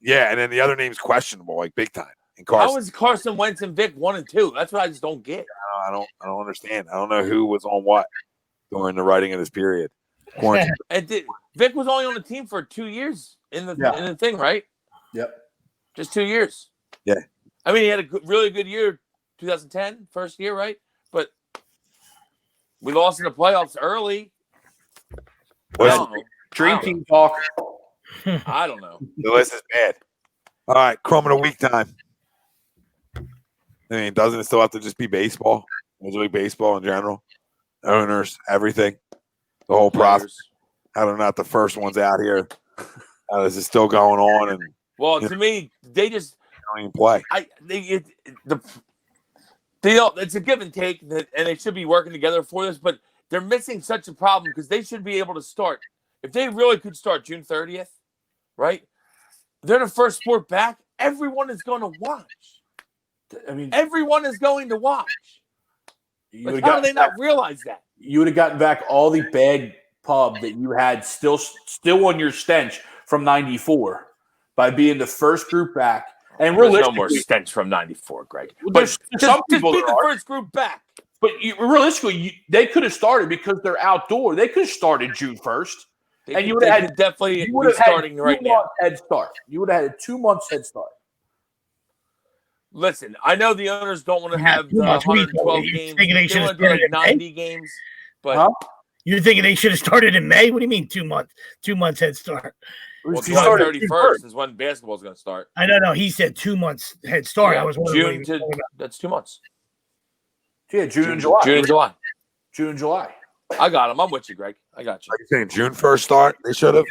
And then the other name's questionable, like big time. And Carson. How is Carson Wentz and Vic 1 and 2? That's what I just don't get. I don't understand. I don't know who was on what during the writing of this period. Vic was only on the team for 2 years in the thing, right? Yep. Just 2 years. Yeah. I mean, he had a really good year, 2010, first year, right? But we lost in the playoffs early. Dream team talk. I don't know. The list is bad. All right, crumb of the week time. I mean, doesn't it still have to just be baseball? Major League Baseball in general? Owners, everything. The whole process. How they're not the first ones out here. How this is still going on. And well, to me, they just don't even play. It's a give and take, and they should be working together for this, but they're missing such a problem because they should be able to start. If they really could start June 30th, right? They're the first sport back. Everyone is going to watch. I mean, everyone is going to watch. How do they not realize that? You would have gotten back all the bad pub that you had still on your stench from '94 by being the first group back. And there's no more stench from '94, Greg. But some people be the first group back. But realistically, they could have started because they're outdoor. They could have started June 1st. And you would have had definitely starting right now. Head start. You would have had a 2 months head start. Listen, I know the owners don't want to have the 112 games. They want to do like 90 games. But you're thinking they should have started in May? What do you mean 2 months? 2 months head start. Well, June 31st is when basketball is going to start. I don't know. He said 2 months head start. Yeah, I was wondering. That's 2 months. Yeah, June and July. June and July. I got him. I'm with you, Greg. I got you. Are you saying June 1st start? They should have.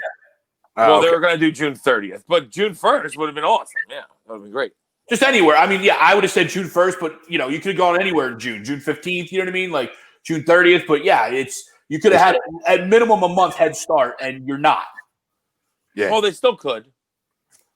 Well, they were going to do June 30th, but June 1st would have been awesome. Yeah, that would have been great. Just anywhere. I mean, yeah, I would have said June 1st, but you could have gone anywhere in June 15th. You know what I mean? Like June 30th. But yeah, You could have had at minimum a month head start, and you're not. Yeah. Well, they still could.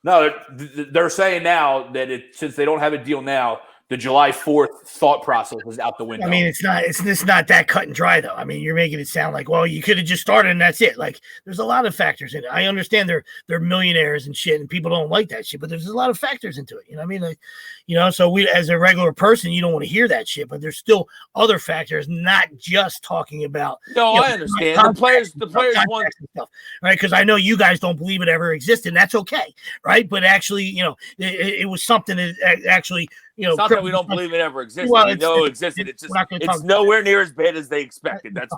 No, they're saying now that since they don't have a deal now, the July 4th thought process is out the window. I mean, it's not that cut and dry though. I mean, you're making it sound like, well, you could have just started and that's it. Like, there's a lot of factors in it. I understand they're millionaires and shit, and people don't like that shit, but there's a lot of factors into it. You know what I mean? Like, so we, as a regular person, you don't want to hear that shit, but there's still other factors, not just talking about. No, I understand. The players want stuff, right? Because I know you guys don't believe it ever existed, and that's okay, right? But actually, it was something that actually. It's not that we don't believe it ever existed. Well, we know it existed. It's nowhere near as bad as they expected. That's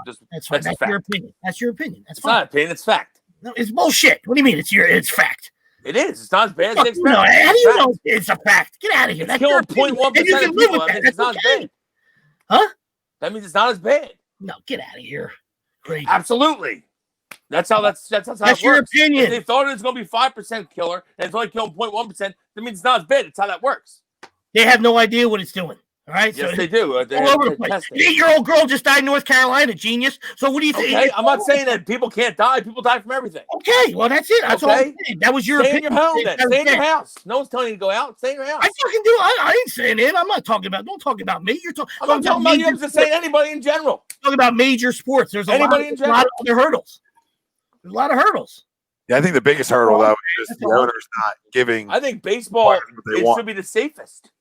your opinion. That's your opinion. That's not opinion. It's fact. No, it's bullshit. What do you mean? It's fact. It is. It's not as bad as they expected. No, how do you know it's a fact? Get out of here. It's killing 0.1% of people. That means it's not as bad. Huh? That means it's not as bad. No, get out of here. Crazy. Absolutely. That's how it works. Your opinion. If they thought it was going to be 5% killer and it's only killing 0.1%, that means it's not as bad. It's how that works. They have no idea what it's doing. All right. Yes, they do. All over the place. An 8-year-old girl just died in North Carolina, genius. So what do you think? Okay, I'm not saying that people can't die. People die from everything. Okay, well that's it. That's all I'm saying. That was your opinion. Stay in your home then. Stay in your house. No one's telling you to go out. Stay in your house. I fucking do. I ain't saying it. I'm not talking about. Don't talk about me. You're talking. I'm not talking about you. I'm just saying anybody in general. Talking about major sports. There's a lot of other hurdles. There's a lot of hurdles. Yeah, I think the biggest hurdle though is the owners not giving. I think baseball should be the safest.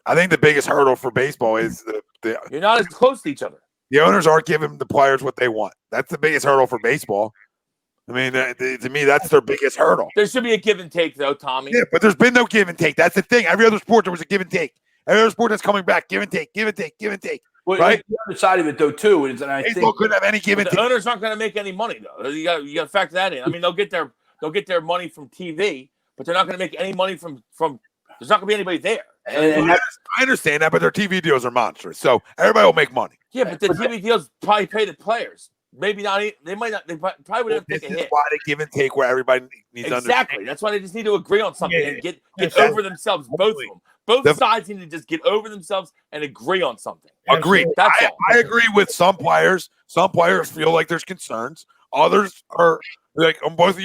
I think the biggest hurdle for baseball is you're not as close to each other. The owners aren't giving the players what they want. That's the biggest hurdle for baseball. I mean, to me, that's their biggest hurdle. There should be a give and take, though, Tommy. Yeah, but there's been no give and take. That's the thing. Every other sport, there was a give and take. Every other sport that's coming back, give and take, give and take, give and take. Well, right? The other side of it, though, too, is that I baseball think couldn't have any give and take. The owners aren't going to make any money, though. You got to factor that in. I mean, they'll get their money from TV, but they're not going to make any money from. There's not going to be anybody there. And I understand that, but their TV deals are monstrous, so everybody will make money. Yeah, but the TV deals probably pay the players. Maybe not. They might not. They probably wouldn't take a hit. This is why they give and take, where everybody needs to understand. That's why they just need to agree on something and get over themselves. Both of them. Both sides need to just get over themselves and agree on something. Agreed. I agree with some players. Some players feel like there's concerns. Others are like on both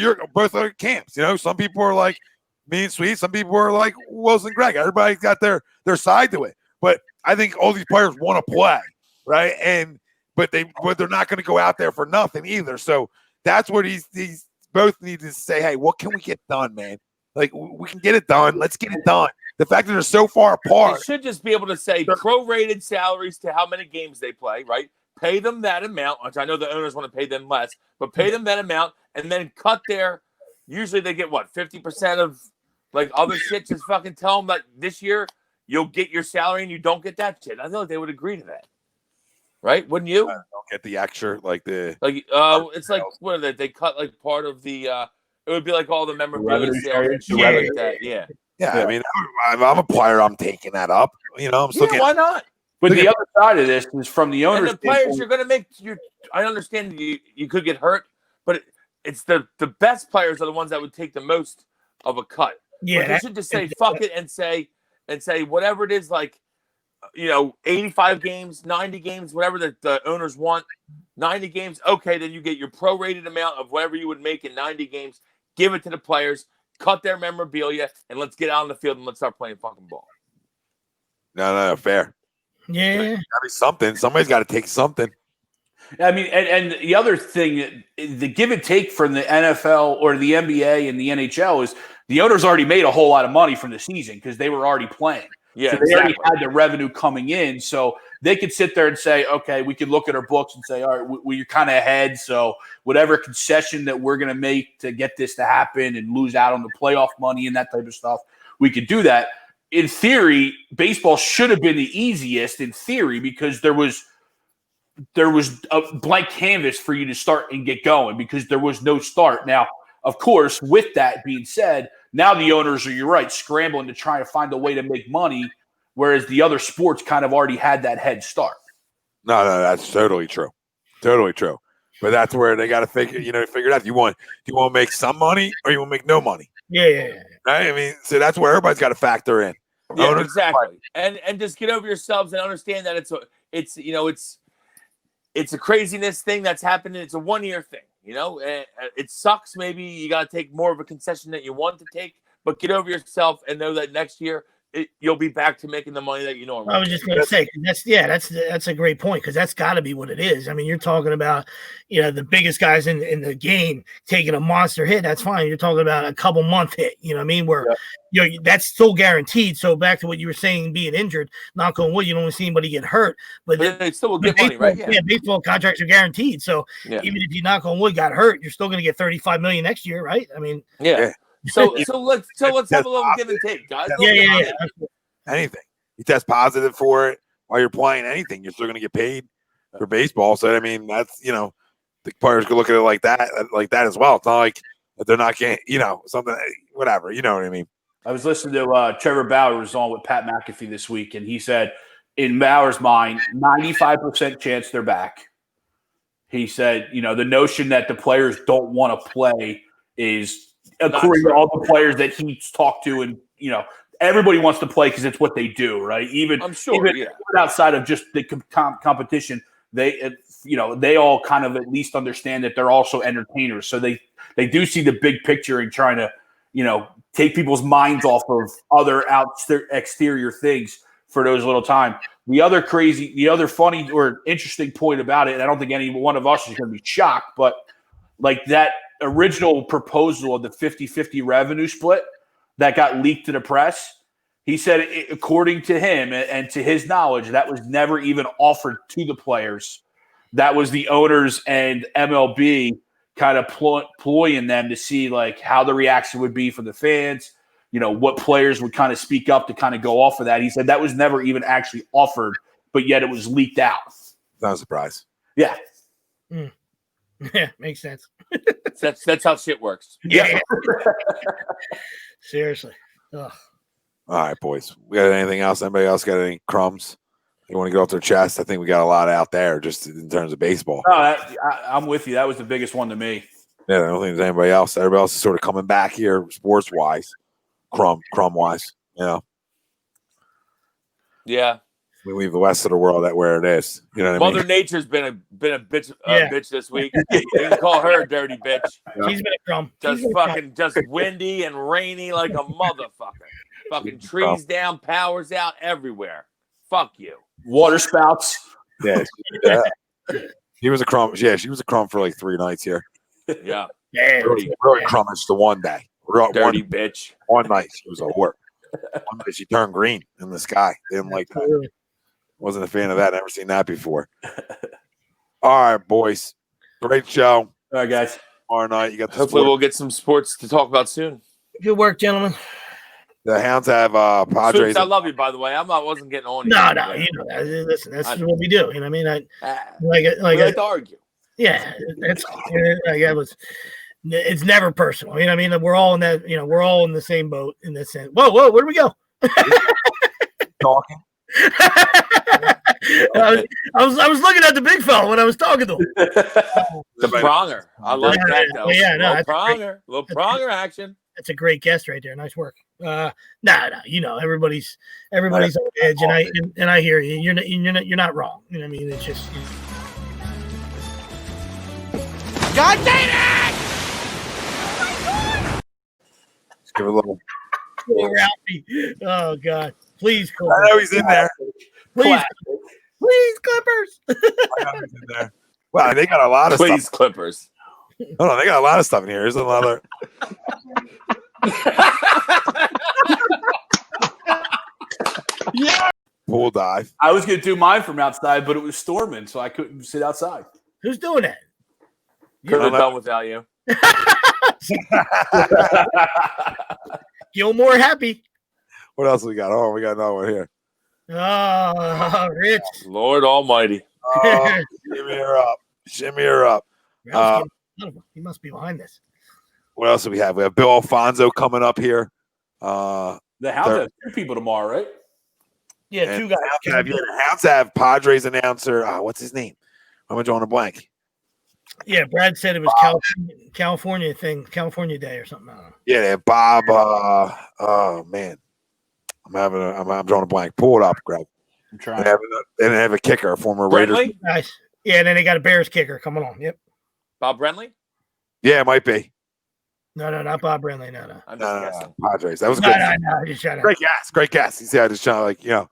of camps. Some people are like me and Sweet. Some people are like Wilson Greg. Everybody's got their side to it. But I think all these players want to play, right? But they're not going to go out there for nothing either. So that's what these both need to say. Hey, what can we get done, man? Like we can get it done. Let's get it done. The fact that they're so far apart. They should just be able to say prorated salaries to how many games they play, right? Pay them that amount, which I know the owners want to pay them less, but pay them that amount and then cut their. Usually they get 50% of like other shit. Just fucking tell them like this year you'll get your salary and you don't get that shit. I feel like they would agree to that, right? Wouldn't you? Don't get the extra it's like what are they? They cut like part of the. It would be like all the memorabilia sales and shit like that. Yeah. Yeah, I mean, I'm a player. I'm taking that up. I'm still why not? But the other side of this is from the owners. And the players you're going to make. I understand you could get hurt, but it's the best players are the ones that would take the most of a cut. Yeah, but they should just say fuck it and say whatever it is, like 85 games, 90 games, whatever the owners want. 90 games, okay, then you get your prorated amount of whatever you would make in 90 games. Give it to the players. Cut their memorabilia and let's get out on the field and let's start playing fucking ball. No, fair. Yeah, gotta be something. Somebody's got to take something. I mean, and the other thing, the give and take from the NFL or the NBA and the NHL is the owners already made a whole lot of money from the season because they were already playing. Yeah, so they already had the revenue coming in, so they could sit there and say, okay, we could look at our books and say, all right, we're kind of ahead, so whatever concession that we're going to make to get this to happen and lose out on the playoff money and that type of stuff, we could do that. In theory, baseball should have been the easiest in theory because there was a blank canvas for you to start and get going because there was no start. Now, of course, with that being said, now the owners are, you're right, scrambling to try to find a way to make money, whereas the other sports kind of already had that head start. No, that's totally true. Totally true. But that's where they got to figure it out. Do you want to make some money or you want to make no money? Yeah. Right? I mean, so that's where everybody's got to factor in. Yeah, exactly. And just get over yourselves and understand that it's it's a craziness thing that's happening. It's a 1-year thing, you know. It sucks. Maybe you got to take more of a concession that you want to take, but get over yourself and know that next year you'll be back to making the money that you normally. I was just going to say that's a great point, because that's got to be what it is. I mean, you're talking about the biggest guys in the game taking a monster hit. That's fine. You're talking about a couple month hit. You know what I mean? Where that's still guaranteed. So back to what you were saying, being injured, knock on wood, you don't see anybody get hurt, but they still will get money, right? Yeah, baseball contracts are guaranteed. So even if you knock on wood got hurt, you're still going to get $35 million next year, right? I mean, yeah. So let's have a little give and take, guys. Yeah. Anything. You test positive for it while you're playing anything, you're still going to get paid for baseball. So, I mean, that's, the players could look at it like that as well. It's not like they're not getting, something, whatever. You know what I mean? I was listening to Trevor Bauer was on with Pat McAfee this week, and he said, in Bauer's mind, 95% chance they're back. He said, the notion that the players don't want to play is, according to all the players that he's talked to, and everybody wants to play because it's what they do, right? Even outside of just the competition, they all kind of at least understand that they're also entertainers. So they do see the big picture and trying to take people's minds off of other exterior things for those little time. The other funny or interesting point about it, and I don't think any one of us is going to be shocked, but like that original proposal of the 50-50 revenue split that got leaked to the press, he said, according to him and to his knowledge, that was never even offered to the players. That was the owners and MLB kind of ploying them to see like how the reaction would be for the fans, what players would kind of speak up to kind of go off of that. He said that was never even actually offered, but yet it was leaked out. Not a surprise. Yeah. Yeah, makes sense. That's how shit works. Yeah. Seriously. Ugh. All right, boys. We got anything else? Anybody else got any crumbs they want to get off their chest? I think we got a lot out there just in terms of baseball. No, I'm with you. That was the biggest one to me. Yeah, I don't think there's anybody else. Everybody else is sort of coming back here sports wise, crumb wise. Yeah. We leave the rest of the world at where it is. You know what I mean? Mother Nature's been a bitch this week. You can call her a dirty bitch. She's been a crumb. Just windy and rainy like a motherfucker. Fucking trees down, powers out everywhere. Fuck you. Water spouts. Yeah. She was a crumb. Yeah, she was a crumb for like 3 nights here. Yeah. Really crummish the one day. Dirty bitch. One night she was a whore. One night she turned green in the sky. Didn't like that. Wasn't a fan of that. Never seen that before. All right, boys. Great show. All right, guys. Tomorrow night, you got. Hopefully, we'll get some sports to talk about soon. Good work, gentlemen. The Hounds have Padres. Swoops, I love you, by the way. wasn't getting on. No. Listen, that's what we do. You know what I mean? We like to argue. Yeah, it's never personal. You know what I mean? We're all in that. We're all in the same boat in this sense. Whoa, where do we go? Talking. I was looking at the big fella when I was talking to him. The pronger. I like that though. Yeah, no, little pronger action. That's a great guest right there. Nice work. Everybody's on the edge, and I hear you. You're not wrong. You know what I mean? It's just. God damn it! Let's give it a little. Ralphie. Oh God! Please, Clippers. I know he's in there. Please, Clippers. I know he's in there. Wow, they got a lot of stuff. Please, Clippers. Hold on, they got a lot of stuff in here. There's a lot of. Yeah. Pool dive. I was going to do mine from outside, but it was storming, so I couldn't sit outside. Who's doing that? Could have done without you. Gilmore happy. What else we got? Oh, we got another one here. Oh, Rich. Lord Almighty. Shimmy her up. He must be behind this. What else do we have? We have Bill Alfonso coming up here. The Hounds have 2 people tomorrow, right? Yeah, 2 guys. The Hounds have Padres announcer. What's his name? I'm drawing a blank. Yeah, Brad said it was California thing, California Day or something. I don't know. Yeah, they have Bob. Oh man, I'm drawing a blank. Pull it up, Greg. I'm trying. They have a kicker, a former Brentley? Raiders. Nice. Yeah, and then they got a Bears kicker coming on. Yep. Bob Brentley? Yeah, it might be. No, not Bob Brindley. No. I'm No, just no, guessing. no, Padres. That was No, good. no. Just shut up. Great guess. Great guess. You see, I just trying to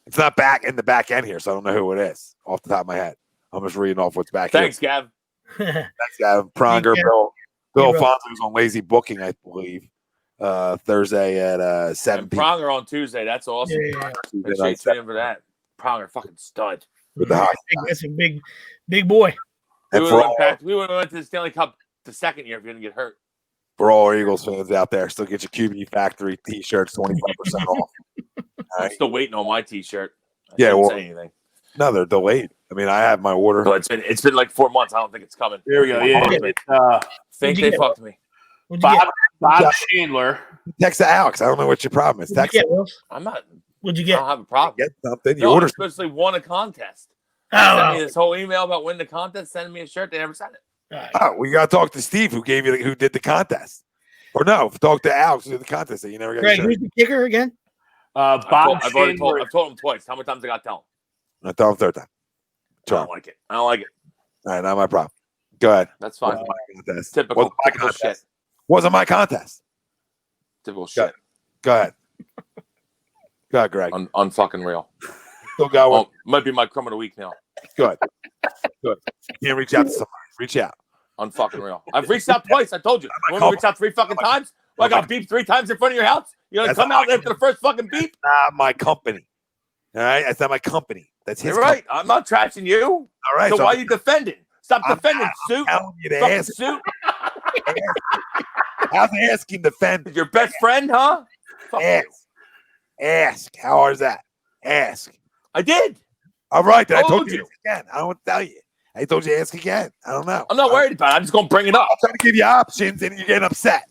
it's not back in the back end here, so I don't know who it is off the top of my head. I'm just reading off what's back Thanks, Gav. here. Thanks, Gavin. Pronger, Yeah. Bill Yeah, bro. Alfonso was on lazy booking, I believe. Thursday at 7 And p.m. Pronger on Tuesday. That's awesome. Yeah. Appreciate you for that. Pronger, fucking stud. With the high. That's a big boy. And We for would all, have went to the Stanley Cup the second year if you didn't get hurt. for all our Eagles fans out there, still get your QB Factory t-shirts 25% off. All I'm right. still waiting on my T-shirt. I Yeah, didn't well- say anything. No, they're delayed. I mean, I have my order. So it's been like 4 months. I don't think it's coming. There we go. Yeah, Fuck me. it's, Think What'd you they get? fucked me. What'd you get? Bob Chandler. Text to Alex. I don't know what your problem is. What'd Text you get, Wills? I'm not. What'd you I get? don't have a problem. get something. You No, I order. especially won a contest. Sent me Oh, this whole email about winning the contest, sending me a shirt. They never sent it. all right. Oh, we got to talk to Steve, who did the contest. Or no, talk to Alex, who did the contest. That you never got. Greg, your shirt. who's the kicker again? Bob I've already Chandler. I've told him twice. How many times I got to tell him? I tell him third time. I don't like it. I don't like it. All right, not my problem. Go ahead. That's fine. Wasn't my contest. Typical, Wasn't my typical contest. shit. Wasn't my contest. Typical Go shit. Go ahead. Go ahead, Greg. Unfucking real. Still got one. Oh, might be my crumb of the week now. Good. Good. You can't reach out to somebody. Reach out. Unfucking real. I've reached out twice. I told you. You want me to reach out 3 fucking times? Well, I got beeped 3 times in front of your house. You gonna That's come not out my after the first fucking beep? Not my company. All right, that's not my company. That's his You're right. I'm not trashing you. company. All right. So why are I'm you defending? Stop I'm defending, suit. telling you to Fucking ask. suit. How's asking defend? Your best friend, huh? Fuck you. Ask. Ask. How hard is that? Ask. I did. All right. Then I Told told you you. to ask again. I don't want to tell you. I told you to ask again. I don't know. I'm not worried about it. I'm just gonna bring it up. I'm trying to give you options, and you're getting upset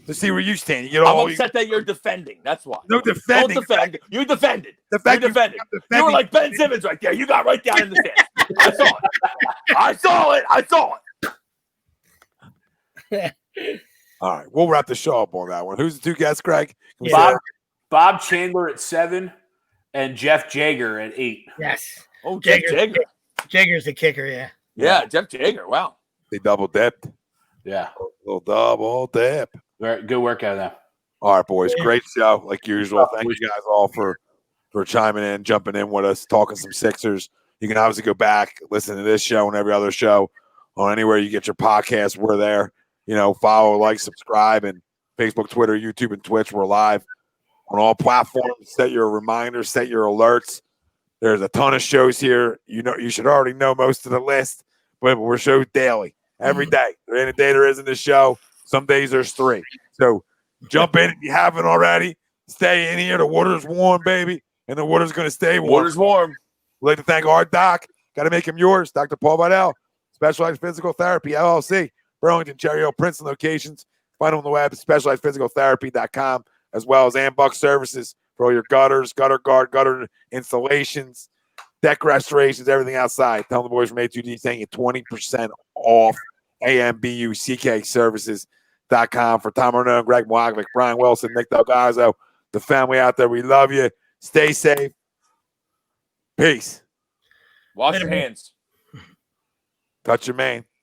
to see where you stand. You get all I'm upset that you're defending. That's why. no defending. Don't defend. You defended. The fact You defended. I'm You defending- were like Ben Simmons right there. You got right down in the stands. I saw it. I saw it. I saw it. All right, we'll wrap the show up on that one. Who's the 2 guests, Greg? Can we Yeah. say- Bob Chandler at 7 and Jeff Jager at 8. Yes. Oh, Jeff Jagger. Jager. Jagger's the kicker, yeah. Yeah, Jeff Jager. Wow. They double dipped. Yeah. Little double dip. Good work out of them. All right, boys. Yeah. Great show, like usual. Thank you guys all for chiming in, jumping in with us, talking some Sixers. You can obviously go back, listen to this show and every other show on anywhere you get your podcast. We're there. Follow, like, subscribe, and Facebook, Twitter, YouTube, and Twitch. We're live on all platforms. Set your reminders, set your alerts. There's a ton of shows here. You should already know most of the list, but we're shows daily, every day. There ain't a day there isn't a show. Some days there's 3. So jump in if you haven't already. Stay in here. The water's warm, baby, and the water's going to stay warm. Water's warm. We'd like to thank our doc. Got to make him yours. Dr. Paul Vidal, Specialized Physical Therapy, LLC, Burlington, Cherry Hill, Princeton locations. Find them on the web, specializedphysicaltherapy.com, as well as Ambuck Services for all your gutters, gutter guard, gutter installations, deck restorations, everything outside. Tell the boys from A2D saying you 20% off AMBUCKservices.com. For Tom Arno, Greg Moaglik, Brian Wilson, Nick Delgazzo, the family out there, we love you. Stay safe. Peace. Wash Later, your man. hands. Touch your mane.